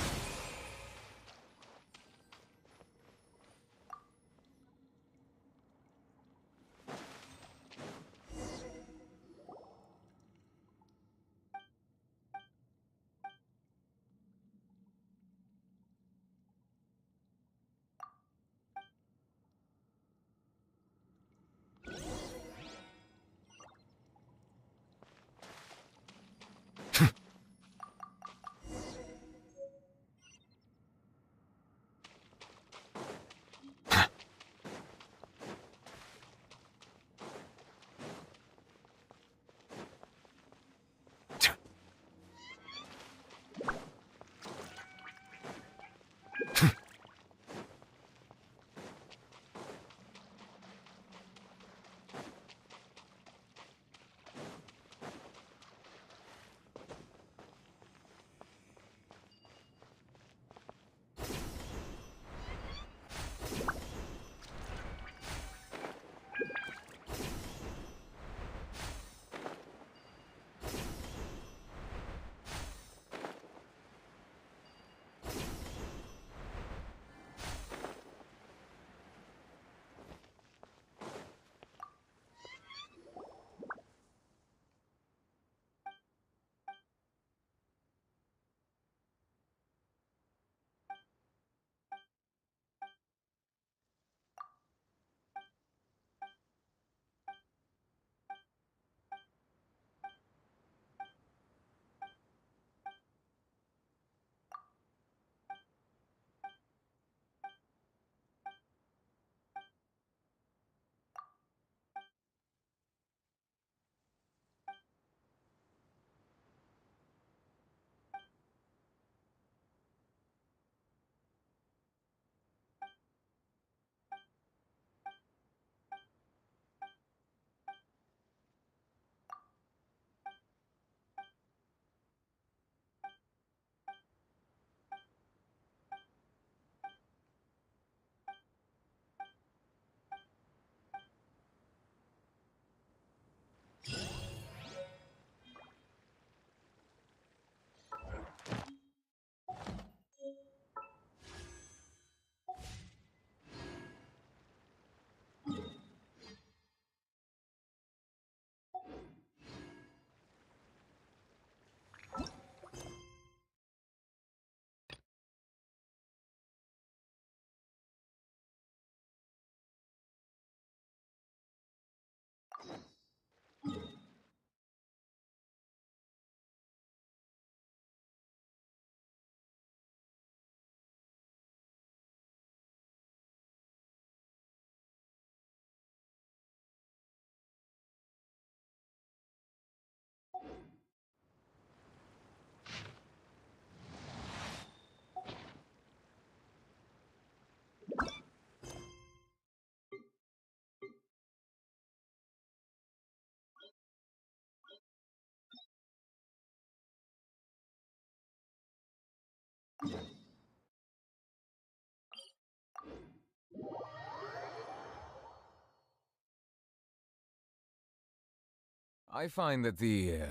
[SPEAKER 13] I find that the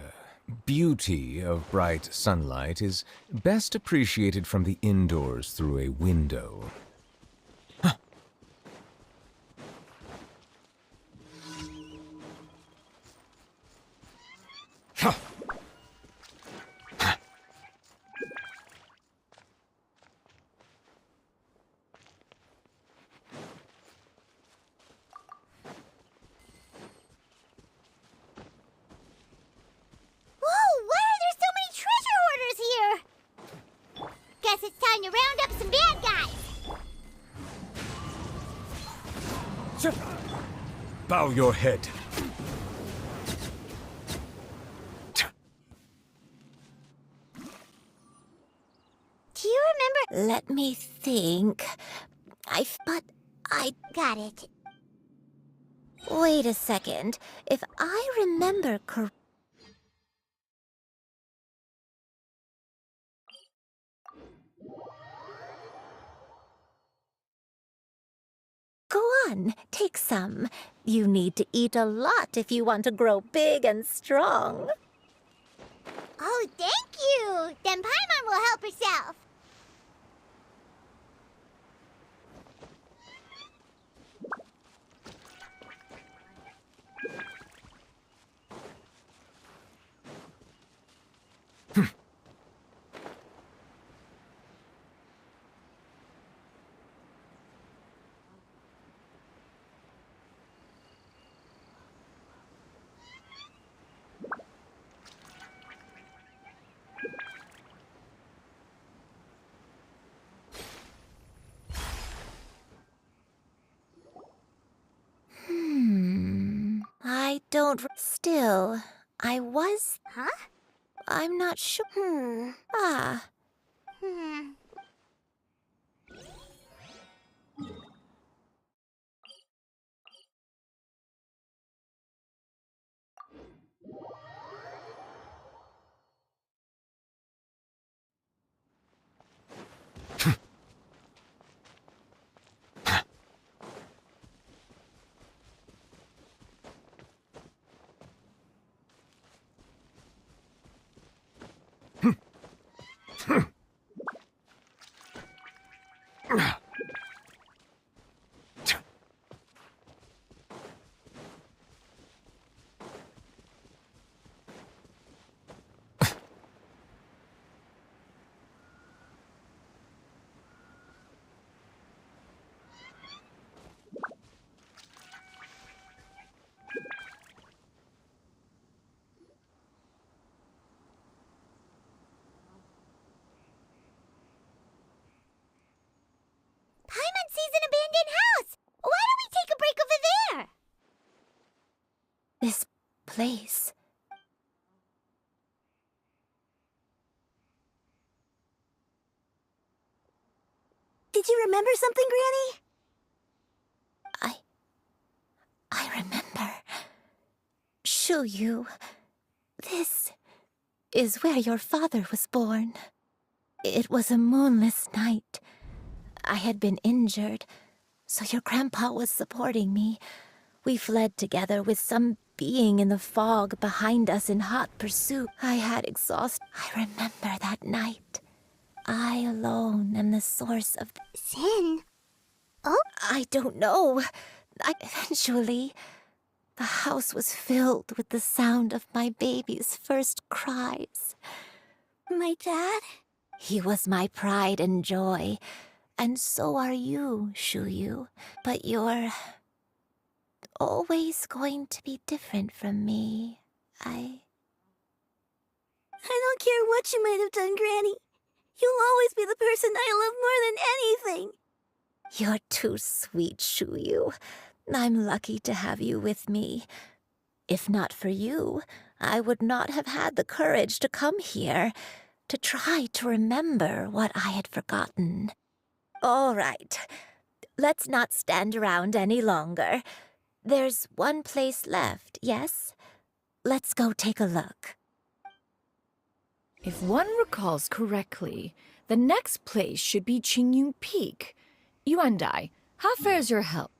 [SPEAKER 13] beauty of bright sunlight is best appreciated from the indoors through a window.
[SPEAKER 1] Whoa, why are there so many treasure hoarders here? Guess it's time to round up some bad guys.
[SPEAKER 5] Bow your head.
[SPEAKER 1] Do you remember?
[SPEAKER 12] Let me think. But I
[SPEAKER 1] Got it.
[SPEAKER 12] Wait a second. If I remember correctly. Go on, take some. You need to eat a lot if you want to grow big and strong.
[SPEAKER 1] Oh, thank you! Then Paimon will help herself.
[SPEAKER 12] I don't... Still, I was...
[SPEAKER 1] Huh?
[SPEAKER 12] I'm not sure. Ah.
[SPEAKER 1] Hmm. Paimon sees an abandoned house! Why don't we take a break over there?
[SPEAKER 12] This place.
[SPEAKER 1] Did you remember something, Granny?
[SPEAKER 12] I remember. Shuyu. This is where your father was born. It was a moonless night. I had been injured, so your grandpa was supporting me. We fled together with some being in the fog behind us in hot pursuit. I had exhausted. I remember that night. I alone am the source of
[SPEAKER 1] sin. Oh?
[SPEAKER 12] I don't know. Eventually, the house was filled with the sound of my baby's first cries.
[SPEAKER 1] My dad?
[SPEAKER 12] He was my pride and joy, and so are you, Shuyu. But you're always going to be different from me. I
[SPEAKER 1] don't care what you might have done, Granny. You'll always be the person I love more than anything.
[SPEAKER 12] You're too sweet, Shuyu. I'm lucky to have you with me. If not for you, I would not have had the courage to come here, to try to remember what I had forgotten. All right, let's not stand around any longer. There's one place left, yes? Let's go take a look.
[SPEAKER 14] If one recalls correctly, the next place should be Qingyun Peak. Yuandai, how fares your health?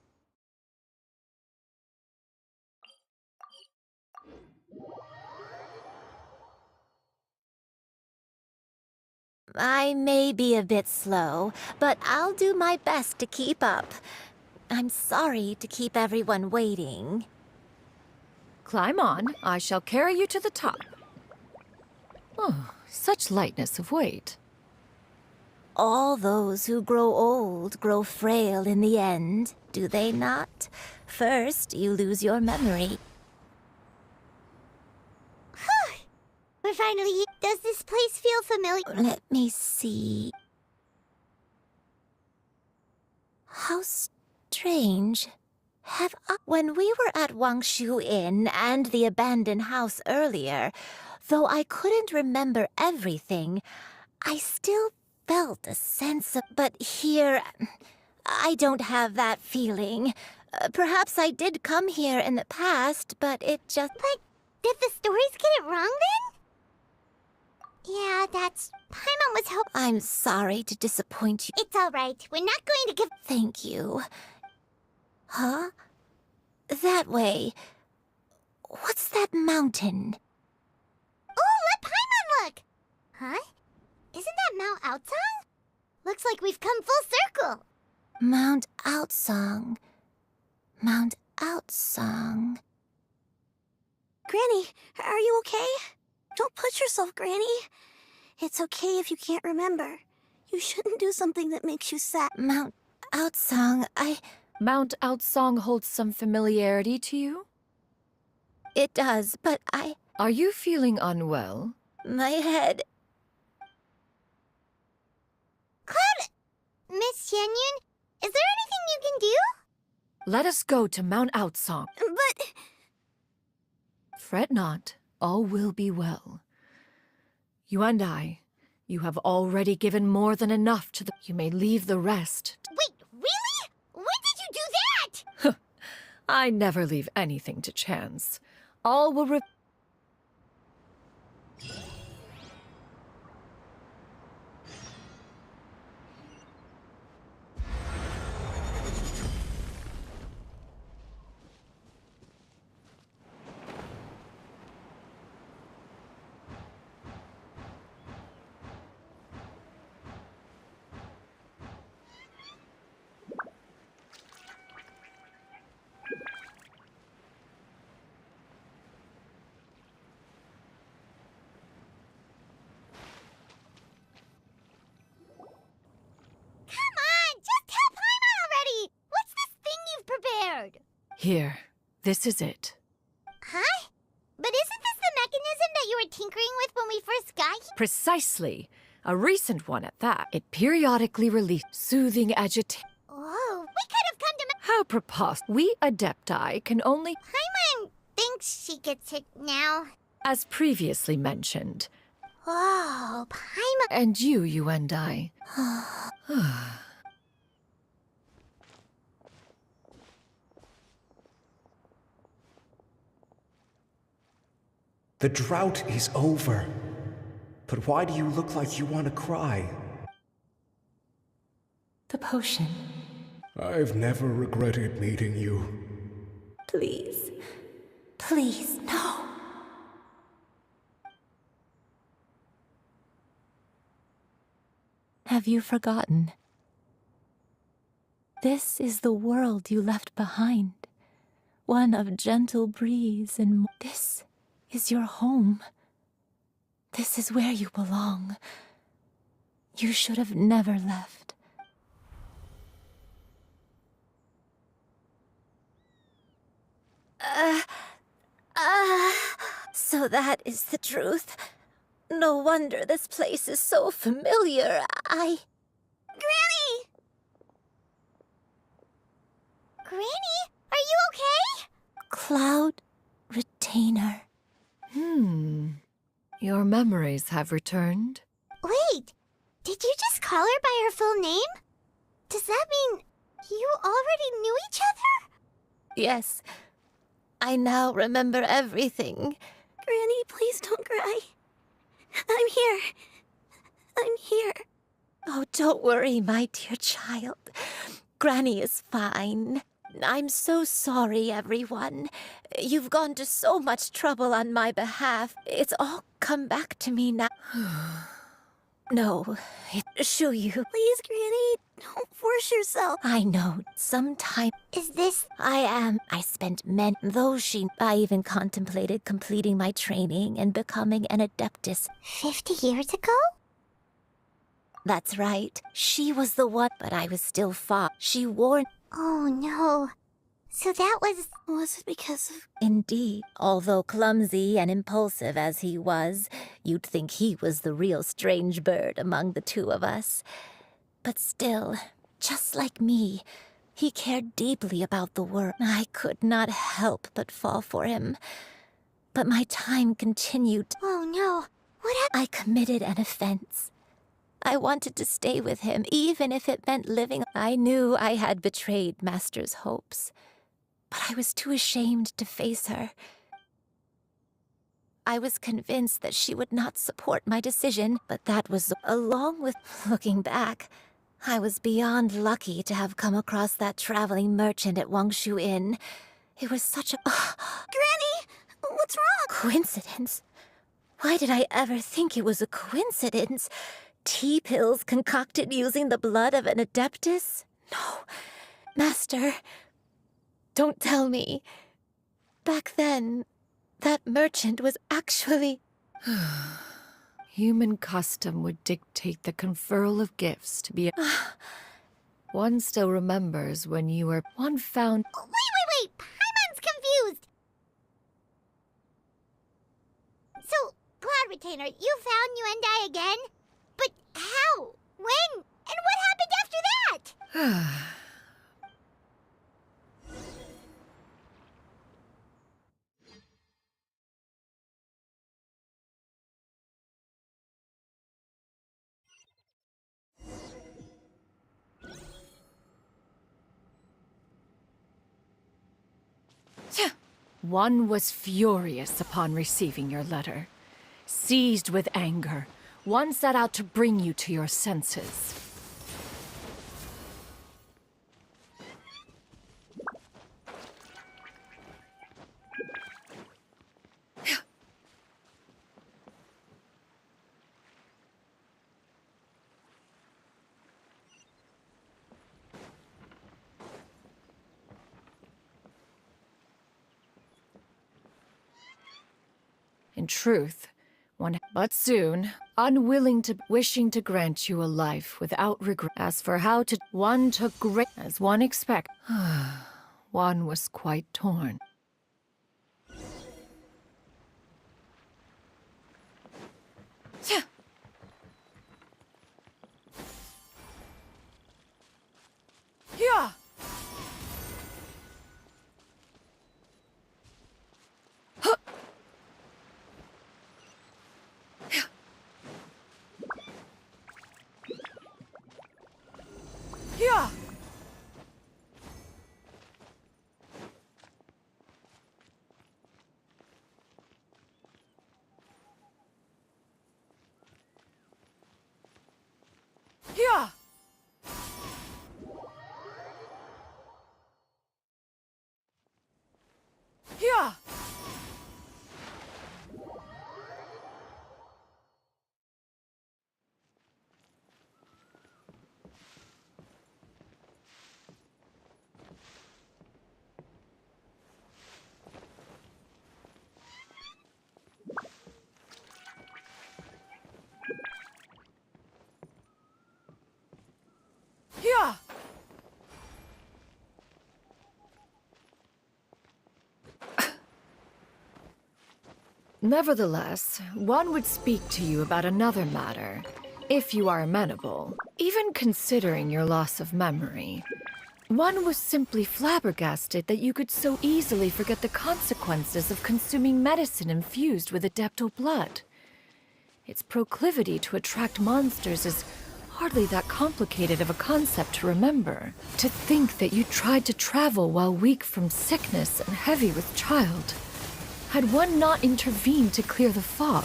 [SPEAKER 12] I may be a bit slow, but I'll do my best to keep up. I'm sorry to keep everyone waiting.
[SPEAKER 14] Climb on. I shall carry you to the top. Oh, such lightness of weight.
[SPEAKER 12] All those who grow old grow frail in the end, do they not? First, you lose your memory.
[SPEAKER 1] We're finally here. Does this place feel familiar?
[SPEAKER 12] Let me see. How strange. When we were at Wangshu Inn and the abandoned house earlier, though I couldn't remember everything, I still felt a sense of... But here, I don't have that feeling. Perhaps I did come here in the past, but it just...
[SPEAKER 1] But did the stories get it wrong then? Yeah, that's... Paimon was hoping...
[SPEAKER 12] I'm sorry to disappoint you.
[SPEAKER 1] It's all right. We're not going to give...
[SPEAKER 12] Thank you.
[SPEAKER 1] Huh? That way. What's that mountain? Oh, let Paimon look! Huh? Isn't that Mount Outsong? Looks like we've come full circle. Mount Outsong. Mount Outsong.
[SPEAKER 15] Granny, are you okay? Don't push yourself, Granny. It's okay if you can't remember. You shouldn't do something that makes you sad.
[SPEAKER 1] Mount Outsong,
[SPEAKER 14] Mount Outsong holds some familiarity to you?
[SPEAKER 1] It does, but
[SPEAKER 14] Are you feeling unwell?
[SPEAKER 1] My head... Cloud... Miss Xianyun, is there anything you can do?
[SPEAKER 14] Let us go to Mount Outsong.
[SPEAKER 15] But...
[SPEAKER 14] Fret not, all will be well. You and I, you have already given more than enough to the... You may leave the rest.
[SPEAKER 1] Wait, really? When did you do that?
[SPEAKER 14] I never leave anything to chance. All will Here, this is it.
[SPEAKER 1] Huh? But isn't this the mechanism that you were tinkering with when we first got here?
[SPEAKER 14] Precisely. A recent one at that. It periodically released soothing agitation.
[SPEAKER 1] Oh, we could have come to...
[SPEAKER 14] How preposterous. We Adepti can only...
[SPEAKER 1] Paimon thinks she gets it now.
[SPEAKER 14] As previously mentioned.
[SPEAKER 1] Oh, Paimon...
[SPEAKER 14] And you and I.
[SPEAKER 16] The drought is over. But why do you look like you want to cry?
[SPEAKER 7] The potion.
[SPEAKER 16] I've never regretted meeting you.
[SPEAKER 7] Please. Please, no. Have you forgotten? This is the world you left behind. One of gentle breeze and... This is your home. This is where you belong. You should have never left.
[SPEAKER 1] So that is the truth. No wonder this place is so familiar. Granny! Granny, are you okay? Cloud Retainer.
[SPEAKER 14] Your memories have returned?
[SPEAKER 1] Wait, did you just call her by her full name? Does that mean you already knew each other?
[SPEAKER 7] Yes. I now remember everything.
[SPEAKER 15] Granny, please don't cry. I'm here. I'm here.
[SPEAKER 7] Oh, don't worry, my dear child. Granny is fine. I'm so sorry, everyone. You've gone to so much trouble on my behalf. It's all come back to me now. No, Shuyu.
[SPEAKER 15] Please, Granny, don't force yourself.
[SPEAKER 7] I know, sometime...
[SPEAKER 1] Is this...
[SPEAKER 7] I spent I even contemplated completing my training and becoming an Adeptus.
[SPEAKER 1] 50 years ago?
[SPEAKER 7] That's right. She was the one, but I was still far. She warned...
[SPEAKER 1] Oh, no. So that was...
[SPEAKER 15] Was it because of...
[SPEAKER 7] Indeed. Although clumsy and impulsive as he was, you'd think he was the real strange bird among the two of us. But still, just like me, he cared deeply about the world. I could not help but fall for him. But my time continued.
[SPEAKER 1] Oh, no. What happened?
[SPEAKER 7] I committed an offense. I wanted to stay with him, even if it meant living. I knew I had betrayed Master's hopes, but I was too ashamed to face her. I was convinced that she would not support my decision, but that was, along with looking back,
[SPEAKER 12] I was beyond lucky to have come across that traveling merchant at Wangshu Inn. It was such a...
[SPEAKER 15] Granny! What's wrong?
[SPEAKER 12] Coincidence? Why did I ever think it was a coincidence? Tea pills concocted using the blood of an adeptus? No. Master, don't tell me. Back then, that merchant was actually...
[SPEAKER 14] Human custom would dictate the conferral of gifts to be... One still remembers when you were... One found...
[SPEAKER 1] Wait! Paimon's confused! So, Cloud Retainer, you found Yuendai again? But how? When? And what happened after that?
[SPEAKER 14] One was furious upon receiving your letter. Seized with anger, one set out to bring you to your senses. In truth, but soon, wishing to grant you a life without regret. As for how to, one took great, as one expect. One was quite torn. Yeah. Yeah. Yeah. Yeah. Yeah. Nevertheless, one would speak to you about another matter, if you are amenable. Even considering your loss of memory, one was simply flabbergasted that you could so easily forget the consequences of consuming medicine infused with adeptal blood. Its proclivity to attract monsters is hardly that complicated of a concept to remember. To think that you tried to travel while weak from sickness and heavy with child. Had one not intervened to clear the fog,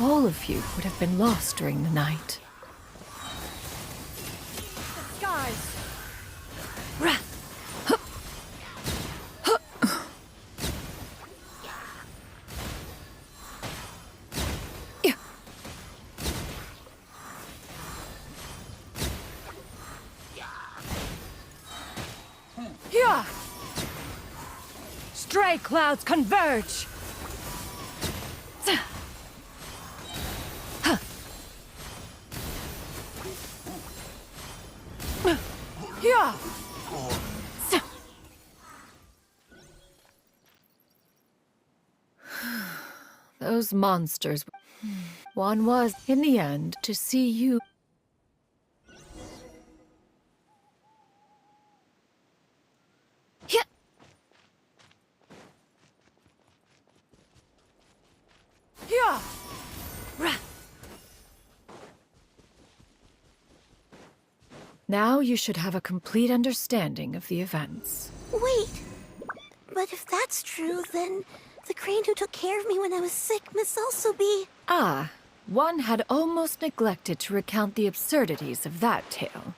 [SPEAKER 14] all of you would have been lost during the night.
[SPEAKER 10] Skies! Stray clouds converge! Yeah!
[SPEAKER 14] Those monsters. One was, in the end, to see you.
[SPEAKER 10] Yeah!
[SPEAKER 14] Now you should have a complete understanding of the events.
[SPEAKER 15] Wait. But if that's true, then the crane who took care of me when I was sick must also be...
[SPEAKER 14] Ah, one had almost neglected to recount the absurdities of that tale.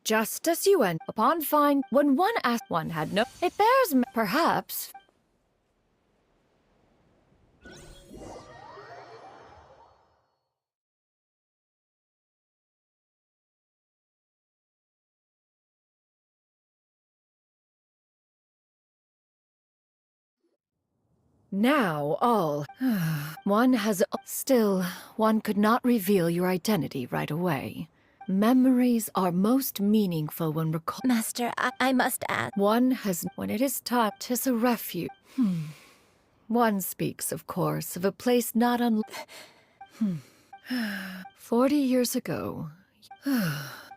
[SPEAKER 14] Just as you went upon find when one asked one had no it bears perhaps. Now all one has still one could not reveal your identity right away. Memories are most meaningful when recall.
[SPEAKER 1] Master, I must add.
[SPEAKER 14] One has when it is time, 'tis a refuge. One speaks, of course, of a place not 40 years ago.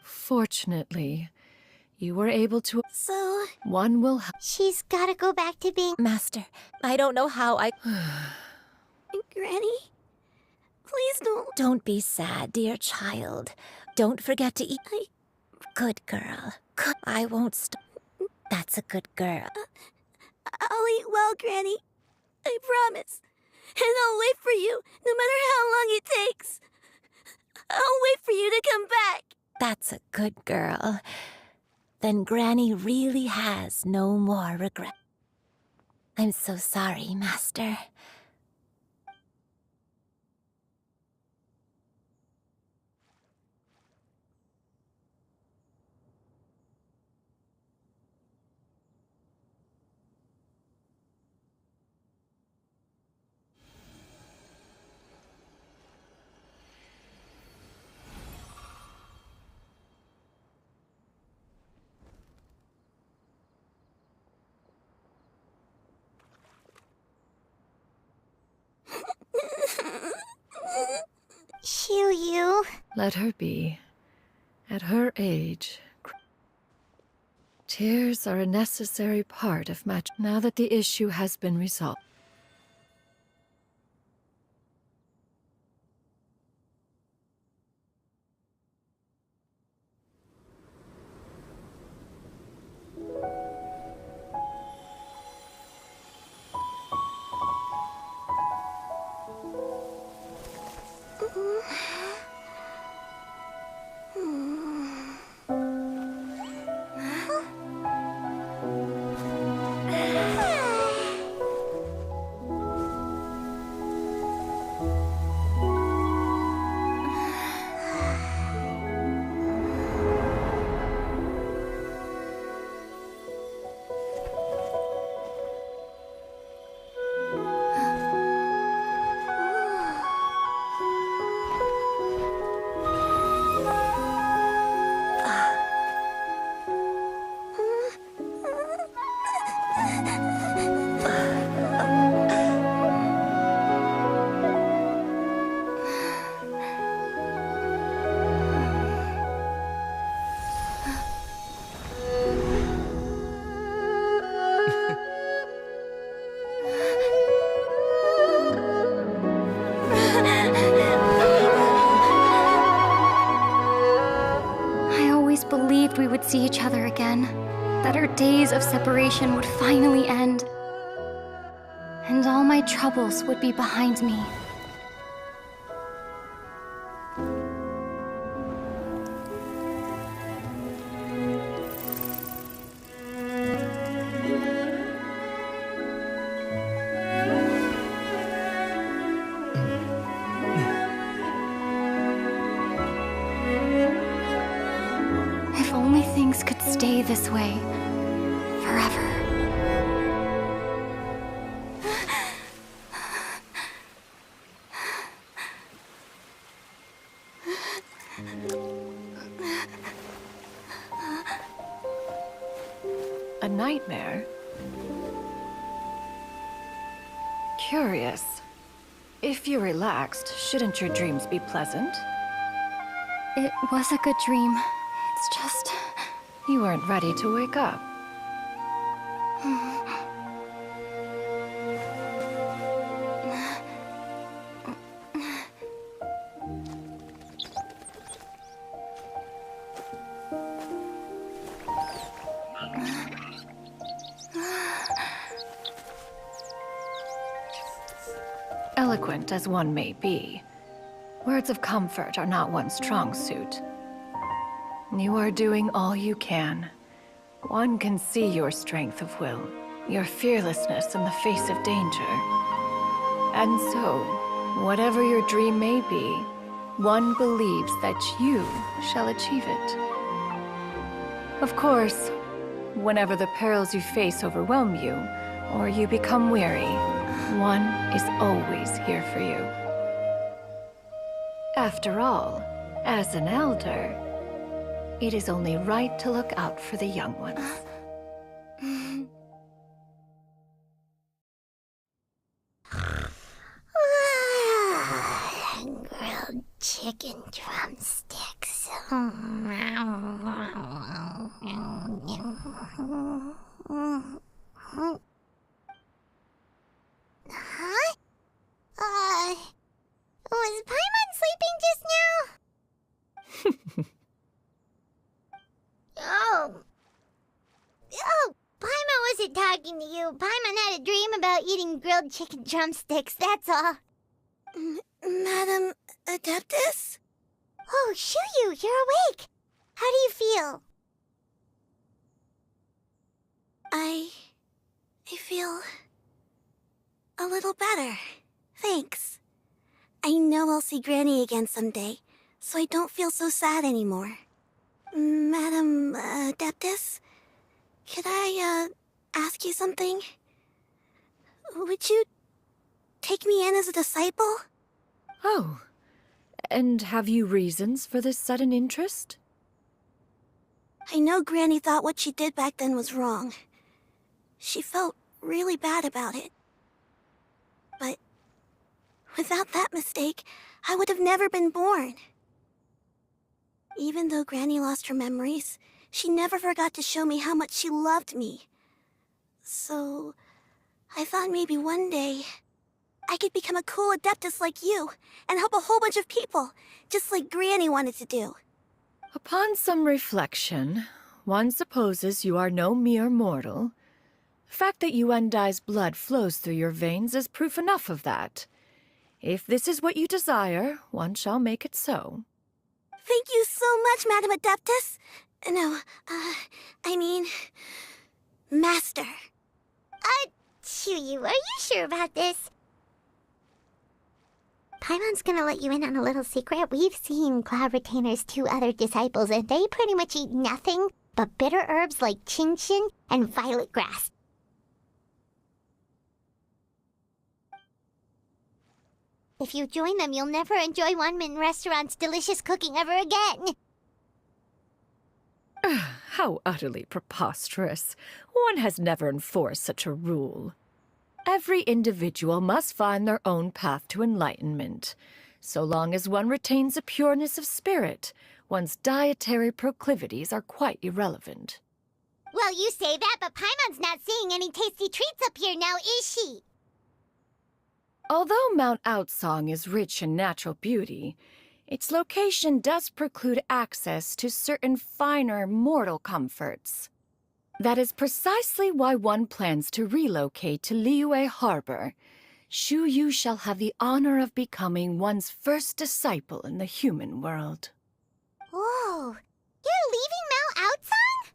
[SPEAKER 14] Fortunately, you were able to.
[SPEAKER 1] So.
[SPEAKER 14] One will.
[SPEAKER 1] She's gotta go back to being.
[SPEAKER 15] Master, I don't know how I. Granny? Please don't.
[SPEAKER 17] Don't be sad, dear child. Don't forget to eat. Good girl. I won't stop. That's a good girl.
[SPEAKER 15] I'll eat well, Granny. I promise. And I'll wait for you, no matter how long it takes. I'll wait for you to come back.
[SPEAKER 17] That's a good girl. Then Granny really has no more regret. I'm so sorry, Master.
[SPEAKER 1] Shiryu.
[SPEAKER 14] Let her be. At her age, tears are a necessary part of match. Now that the issue has been resolved.
[SPEAKER 18] believed we would see each other again, that our days of separation would finally end, and all my troubles would be behind me. If only things could stay this way forever.
[SPEAKER 14] A nightmare? Curious. If you're relaxed, shouldn't your dreams be pleasant?
[SPEAKER 18] It was a good dream. It's just...
[SPEAKER 14] You weren't ready to wake up. Eloquent as one may be, words of comfort are not one's strong suit. You are doing all you can. One can see your strength of will, your fearlessness in the face of danger. And so, whatever your dream may be, one believes that you shall achieve it. Of course, whenever the perils you face overwhelm you, or you become weary, one is always here for you. After all, as an elder, it is only right to look out for the young ones.
[SPEAKER 1] Grilled chicken drumsticks. Huh? Was Paimon sleeping just now? Oh, Paimon wasn't talking to you. Paimon had a dream about eating grilled chicken drumsticks, that's all.
[SPEAKER 15] Madam Adeptus?
[SPEAKER 1] Oh, Shuyu, you're awake. How do you feel?
[SPEAKER 15] I feel a little better. Thanks. I know I'll see Granny again someday, so I don't feel so sad anymore. Madam Adeptus, could I ask you something? Would you take me in as a disciple?
[SPEAKER 14] Oh, and have you reasons for this sudden interest?
[SPEAKER 15] I know Granny thought what she did back then was wrong. She felt really bad about it. But without that mistake, I would have never been born. Even though Granny lost her memories, she never forgot to show me how much she loved me. So, I thought maybe one day I could become a cool Adeptus like you and help a whole bunch of people, just like Granny wanted to do.
[SPEAKER 14] Upon some reflection, one supposes you are no mere mortal. The fact that Yuendai's blood flows through your veins is proof enough of that. If this is what you desire, one shall make it so.
[SPEAKER 15] Thank you so much, Madam Adeptus. No, I mean, Master.
[SPEAKER 1] Chuyu, are you sure about this? Paimon's gonna let you in on a little secret. We've seen Cloud Retainer's 2 other disciples, and they pretty much eat nothing but bitter herbs like chinchin and violet grass. If you join them, you'll never enjoy Wanmin Restaurant's delicious cooking ever again.
[SPEAKER 14] How utterly preposterous. One has never enforced such a rule. Every individual must find their own path to enlightenment. So long as one retains a pureness of spirit, one's dietary proclivities are quite irrelevant.
[SPEAKER 1] Well, you say that, but Paimon's not seeing any tasty treats up here now, is she?
[SPEAKER 14] Although Mount Outsong is rich in natural beauty, its location does preclude access to certain finer mortal comforts. That is precisely why one plans to relocate to Liyue Harbor. Shuyu shall have the honor of becoming one's first disciple in the human world.
[SPEAKER 1] Whoa, you're leaving Mount Outsong?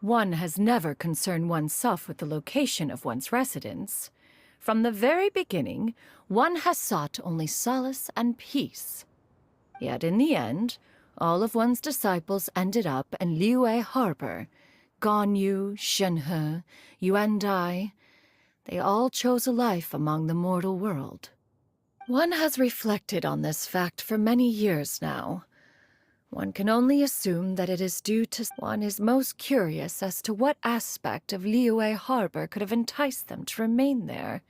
[SPEAKER 14] One has never concerned oneself with the location of one's residence. From the very beginning, one has sought only solace and peace. Yet in the end, all of one's disciples ended up in Liyue Harbor. Ganyu, Shenhe, Yuendai, they all chose a life among the mortal world. One has reflected on this fact for many years now. One can only assume that it is due to one is most curious as to what aspect of Liyue Harbor could have enticed them to remain there.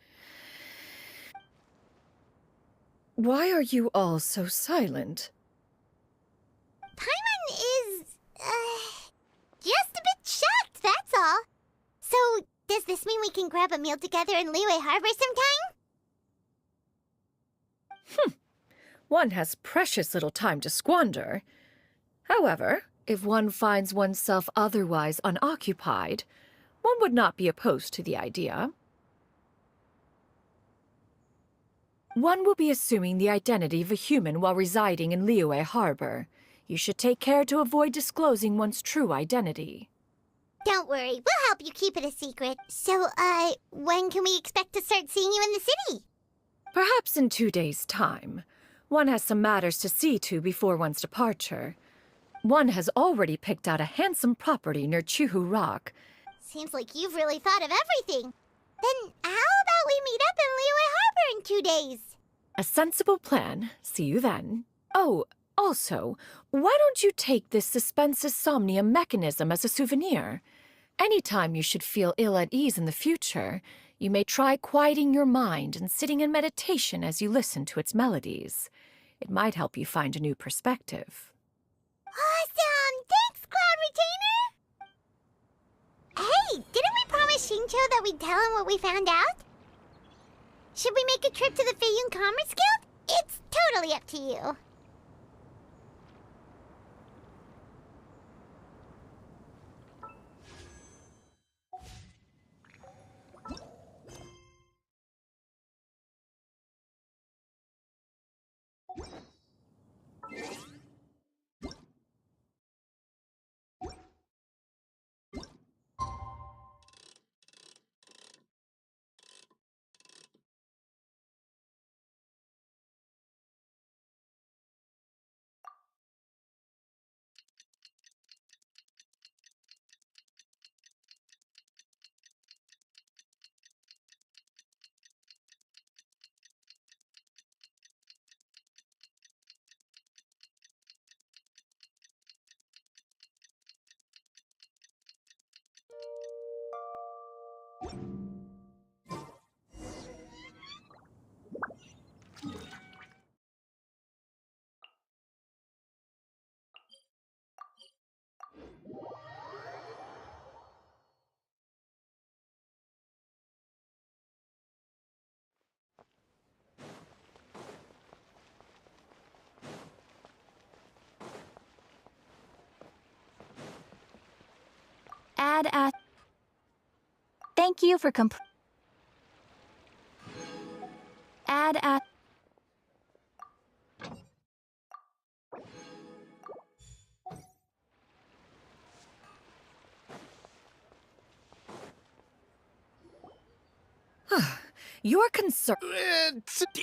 [SPEAKER 14] Why are you all so silent?
[SPEAKER 1] Paimon is, just a bit shocked, that's all. So, does this mean we can grab a meal together in Liyue Harbor sometime?
[SPEAKER 14] One has precious little time to squander. However, if one finds oneself otherwise unoccupied, one would not be opposed to the idea. One will be assuming the identity of a human while residing in Liyue Harbor. You should take care to avoid disclosing one's true identity.
[SPEAKER 1] Don't worry, we'll help you keep it a secret. So, when can we expect to start seeing you in the city?
[SPEAKER 14] Perhaps in 2 days' time. One has some matters to see to before one's departure. One has already picked out a handsome property near Chuhu Rock.
[SPEAKER 1] Seems like you've really thought of everything. Then how about we meet up in Liyue Harbor in 2 days?
[SPEAKER 14] A sensible plan. See you then. Oh, also, why don't you take this suspense insomnia mechanism as a souvenir? Anytime you should feel ill at ease in the future, you may try quieting your mind and sitting in meditation as you listen to its melodies. It might help you find a new perspective.
[SPEAKER 1] Awesome! Thanks, Cloud Retainer! Hey, didn't we promise Shincho that we'd tell him what we found out? Should we make a trip to the Feiyun Commerce Guild? It's totally up to you.
[SPEAKER 18] Thank you for
[SPEAKER 14] You're concerned.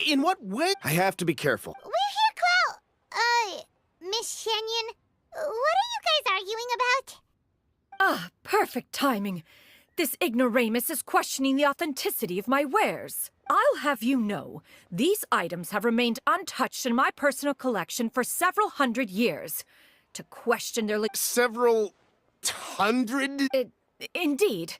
[SPEAKER 3] In what way? I have to be careful.
[SPEAKER 1] We're here, Cloud. Miss Shenyan, what are you guys arguing about?
[SPEAKER 14] Ah, perfect timing. This ignoramus is questioning the authenticity of my wares. I'll have you know, these items have remained untouched in my personal collection for several hundred years. To question their...
[SPEAKER 3] Several hundred?
[SPEAKER 14] Indeed.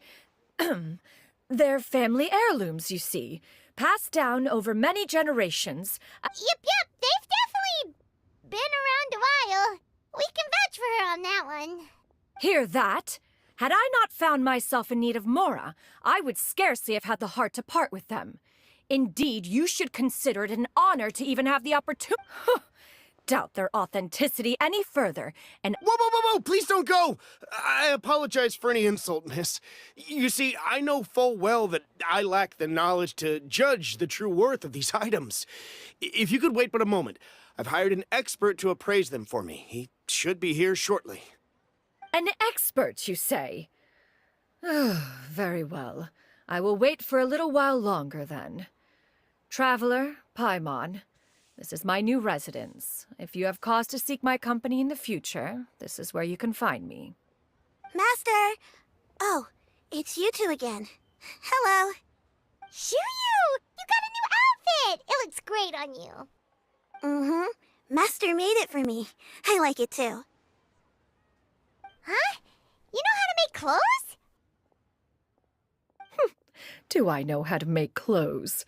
[SPEAKER 14] They're family heirlooms, you see. Passed down over many generations.
[SPEAKER 1] Yep, they've definitely been around a while. We can vouch for her on that one.
[SPEAKER 14] Hear that? Had I not found myself in need of Mora, I would scarcely have had the heart to part with them. Indeed, you should consider it an honor to even have the opportunity. Doubt their authenticity any further, and...
[SPEAKER 3] Whoa! Please don't go! I apologize for any insult, miss. You see, I know full well that I lack the knowledge to judge the true worth of these items. If you could wait but a moment, I've hired an expert to appraise them for me. He should be here shortly.
[SPEAKER 14] An expert, you say? Very well. I will wait for a little while longer, then. Traveler, Paimon, this is my new residence. If you have cause to seek my company in the future, this is where you can find me.
[SPEAKER 15] Master! Oh, it's you two again. Hello.
[SPEAKER 1] Shuyu! You got a new outfit! It looks great on you.
[SPEAKER 15] Mm-hmm. Master made it for me. I like it too.
[SPEAKER 1] Huh? You know how to make clothes?
[SPEAKER 14] Do I know how to make clothes?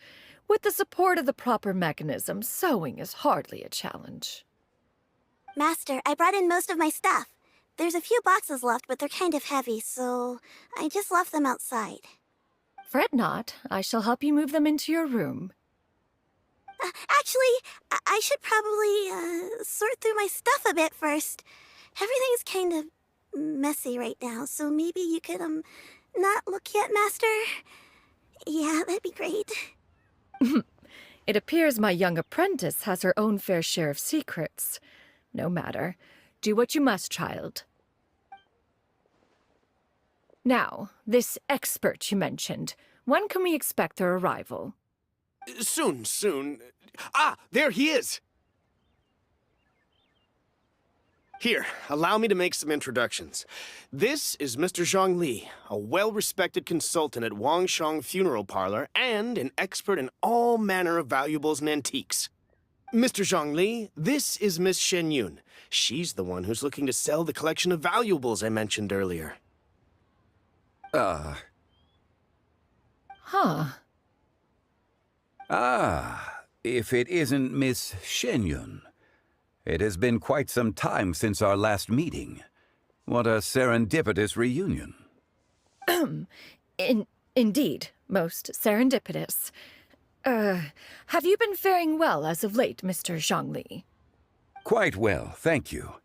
[SPEAKER 14] With the support of the proper mechanism, sewing is hardly a challenge.
[SPEAKER 15] Master, I brought in most of my stuff. There's a few boxes left, but they're kind of heavy, so I just left them outside.
[SPEAKER 14] Fret not. I shall help you move them into your room.
[SPEAKER 15] Actually, I should probably sort through my stuff a bit first. Everything's kind of messy right now, so maybe you could, not look yet, Master? Yeah, that'd be great.
[SPEAKER 14] It appears my young apprentice has her own fair share of secrets. No matter. Do what you must, child. Now, this expert you mentioned, when can we expect their arrival?
[SPEAKER 3] Soon. Ah, there he is! Here, allow me to make some introductions. This is Mr. Zhongli, a well-respected consultant at Wangshang Funeral Parlor and an expert in all manner of valuables and antiques. Mr. Zhongli, this is Miss Shenyun. She's the one who's looking to sell the collection of valuables I mentioned earlier.
[SPEAKER 14] Huh.
[SPEAKER 19] If it isn't Miss Shenyun. It has been quite some time since our last meeting. What a serendipitous reunion.
[SPEAKER 14] Indeed, most serendipitous. Have you been faring well as of late, Mr. Zhongli?
[SPEAKER 19] Quite well, thank you.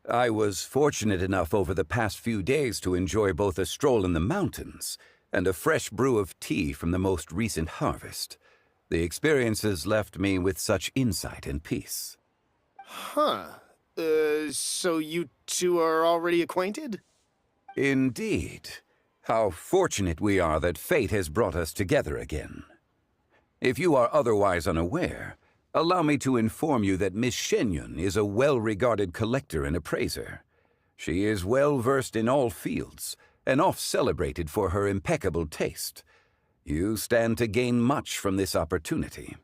[SPEAKER 19] I was fortunate enough over the past few days to enjoy both a stroll in the mountains and a fresh brew of tea from the most recent harvest. The experiences left me with such insight and peace.
[SPEAKER 3] Huh. So you two are already acquainted?
[SPEAKER 19] Indeed. How fortunate we are that fate has brought us together again. If you are otherwise unaware, allow me to inform you that Miss Shenyun is a well-regarded collector and appraiser. She is well-versed in all fields, and oft-celebrated for her impeccable taste. You stand to gain much from this opportunity.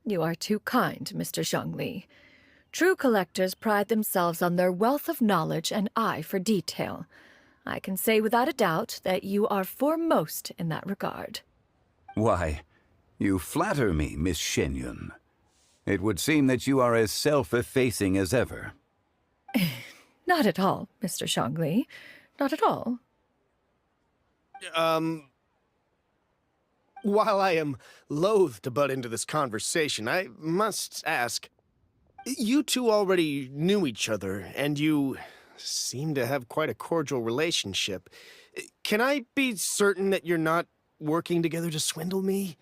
[SPEAKER 14] You are too kind, Mr. Zhongli. True collectors pride themselves on their wealth of knowledge and eye for detail. I can say without a doubt that you are foremost in that regard.
[SPEAKER 19] Why, you flatter me, Miss Shenyun. It would seem that you are as self-effacing as ever.
[SPEAKER 14] Not at all, Mr. Zhongli. Not at all.
[SPEAKER 3] While I am loath to butt into this conversation, I must ask, you two already knew each other, and you seem to have quite a cordial relationship. Can I be certain that you're not working together to swindle me?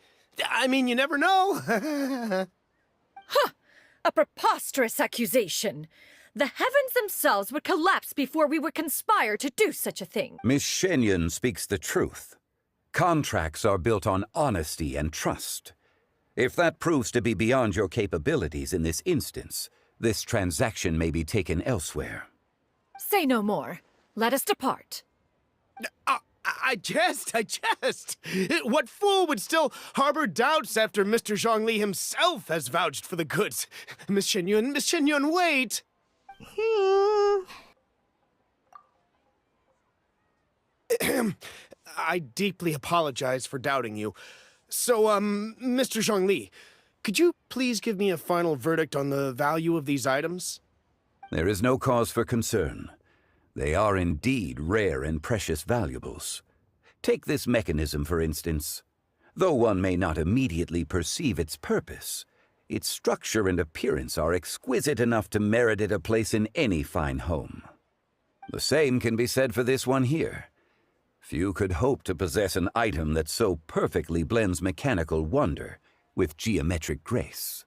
[SPEAKER 3] I mean, you never know.
[SPEAKER 14] Huh! A preposterous accusation! The heavens themselves would collapse before we would conspire to do such a thing.
[SPEAKER 19] Miss Shenyun speaks the truth. Contracts are built on honesty and trust. If that proves to be beyond your capabilities in this instance, this transaction may be taken elsewhere.
[SPEAKER 14] Say no more. Let us depart.
[SPEAKER 3] I jest. What fool would still harbor doubts after Mr. Zhongli himself has vouched for the goods? Miss Shenyun, wait! I deeply apologize for doubting you. So, Mr. Zhongli, could you please give me a final verdict on the value of these items?
[SPEAKER 19] There is no cause for concern. They are indeed rare and precious valuables. Take this mechanism, for instance. Though one may not immediately perceive its purpose, its structure and appearance are exquisite enough to merit it a place in any fine home. The same can be said for this one here. Few could hope to possess an item that so perfectly blends mechanical wonder with geometric grace.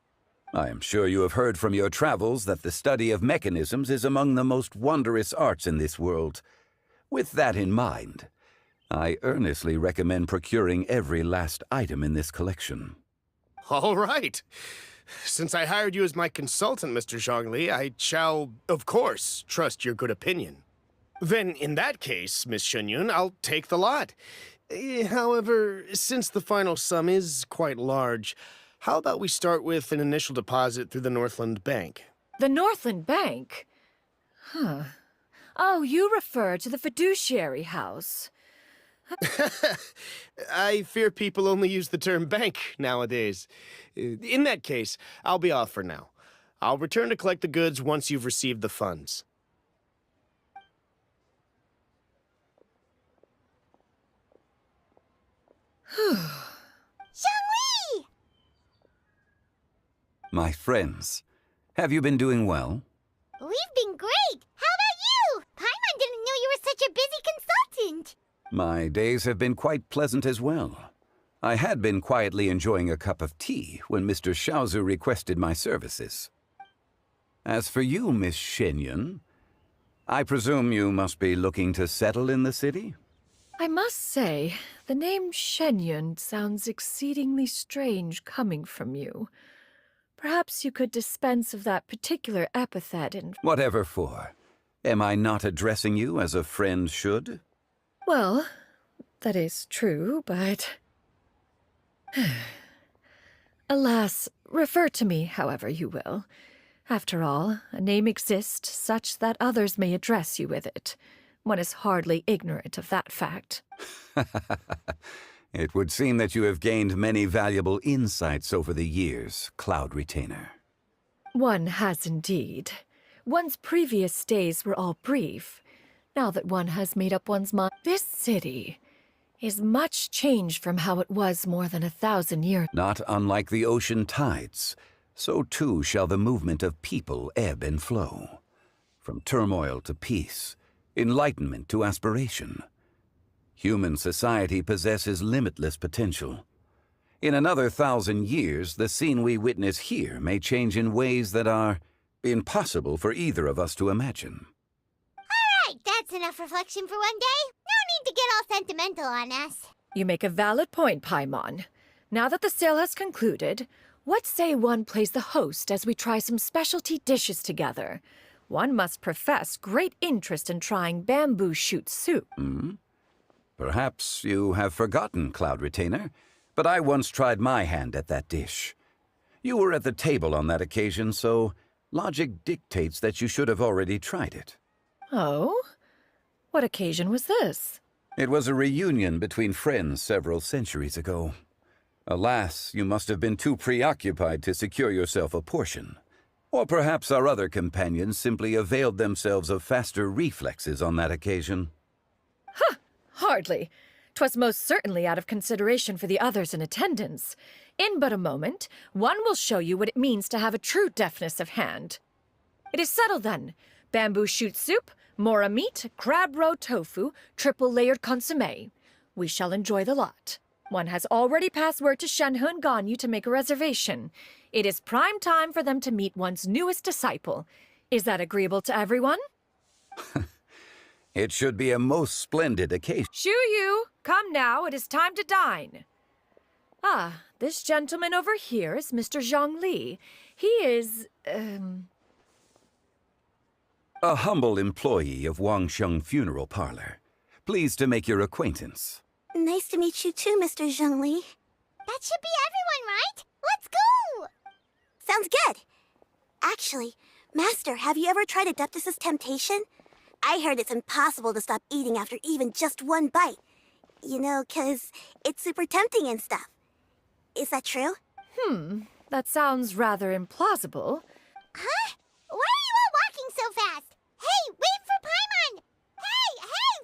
[SPEAKER 19] I am sure you have heard from your travels that the study of mechanisms is among the most wondrous arts in this world. With that in mind, I earnestly recommend procuring every last item in this collection.
[SPEAKER 3] All right. Since I hired you as my consultant, Mr. Zhongli, I shall, of course, trust your good opinion. Then, in that case, Miss Shenyun, I'll take the lot. However, since the final sum is quite large, how about we start with an initial deposit through the Northland Bank?
[SPEAKER 14] The Northland Bank? Huh. Oh, you refer to the fiduciary house.
[SPEAKER 3] I fear people only use the term bank nowadays. In that case, I'll be off for now. I'll return to collect the goods once you've received the funds.
[SPEAKER 1] Zhongli!
[SPEAKER 19] My friends, have you been doing well?
[SPEAKER 1] We've been great! How about you? Paimon didn't know you were such a busy consultant!
[SPEAKER 19] My days have been quite pleasant as well. I had been quietly enjoying a cup of tea when Mr. Shaozu requested my services. As for you, Miss Shenyun, I presume you must be looking to settle in the city?
[SPEAKER 14] I must say, the name Shenyun sounds exceedingly strange coming from you. Perhaps you could dispense of that particular epithet and...
[SPEAKER 19] Whatever for. Am I not addressing you as a friend should?
[SPEAKER 14] Well, that is true, but... Alas, refer to me however you will. After all, a name exists such that others may address you with it. One is hardly ignorant of that fact.
[SPEAKER 19] It would seem that you have gained many valuable insights over the years, Cloud Retainer.
[SPEAKER 14] One has indeed. One's previous days were all brief. Now that one has made up one's mind, this city is much changed from how it was more than 1,000 years.
[SPEAKER 19] Not unlike the ocean tides, so too shall the movement of people ebb and flow. From turmoil to peace, enlightenment to aspiration. Human society possesses limitless potential. In another 1,000 years, the scene we witness here may change in ways that are impossible for either of us to imagine.
[SPEAKER 1] Alright, that's enough reflection for one day. No need to get all sentimental on us.
[SPEAKER 14] You make a valid point, Paimon. Now that the sale has concluded, what say one plays the host as we try some specialty dishes together? One must profess great interest in trying bamboo shoot soup.
[SPEAKER 19] Perhaps you have forgotten, Cloud Retainer, but I once tried my hand at that dish. You were at the table on that occasion, so logic dictates that you should have already tried it.
[SPEAKER 14] Oh? What occasion was this?
[SPEAKER 19] It was a reunion between friends several centuries ago. Alas, you must have been too preoccupied to secure yourself a portion. Or perhaps our other companions simply availed themselves of faster reflexes on that occasion.
[SPEAKER 14] Hardly. 'Twas most certainly out of consideration for the others in attendance. In but a moment, one will show you what it means to have a true deftness of hand. It is settled then. Bamboo shoot soup, mora meat, crab roe tofu, triple-layered consommé. We shall enjoy the lot. One has already passed word to Shenhe and Ganyu to make a reservation. It is prime time for them to meet one's newest disciple. Is that agreeable to everyone?
[SPEAKER 19] It should be a most splendid occasion.
[SPEAKER 14] Shu Yu, come now, it is time to dine. Ah, this gentleman over here is Mr. Zhang Li. He is,
[SPEAKER 19] A humble employee of Wangsheng Funeral Parlor. Pleased to make your acquaintance.
[SPEAKER 15] Nice to meet you too, Mr. Zhongli.
[SPEAKER 1] That should be everyone, right? Let's go!
[SPEAKER 15] Sounds good. Actually, Master, have you ever tried Adeptus' temptation? I heard it's impossible to stop eating after even just one bite. You know, 'cause it's super tempting and stuff. Is that true?
[SPEAKER 14] That sounds rather implausible.
[SPEAKER 1] Huh? Why are you all walking so fast? Hey, wait for Paimon! Hey,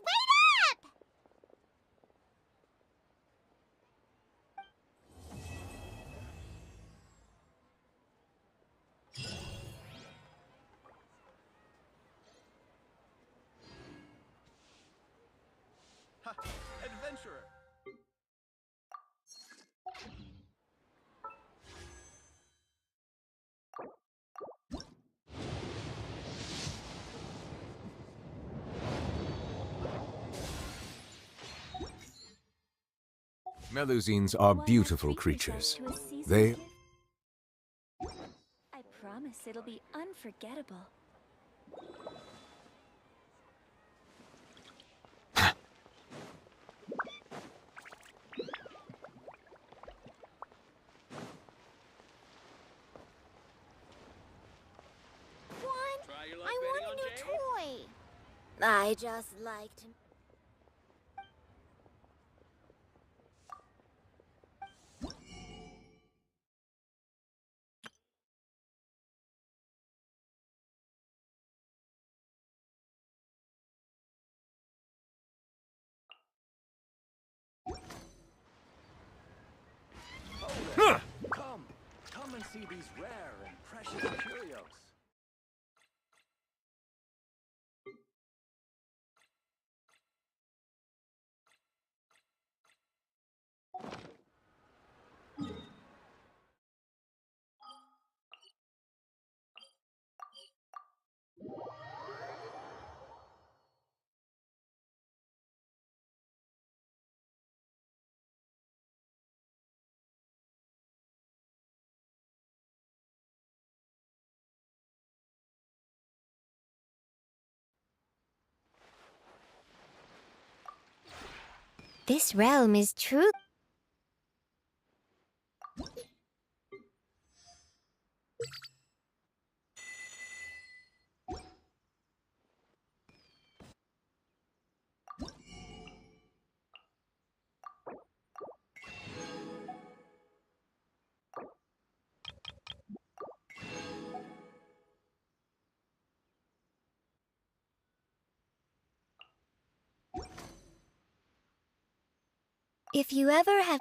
[SPEAKER 1] wait up!
[SPEAKER 3] Adventurer!
[SPEAKER 13] Melusines are beautiful creatures. They...
[SPEAKER 18] I promise it'll be unforgettable.
[SPEAKER 1] I want a new toy.
[SPEAKER 17] I just liked...
[SPEAKER 16] Come and see these rare and precious curios.
[SPEAKER 1] This realm is true. If you ever have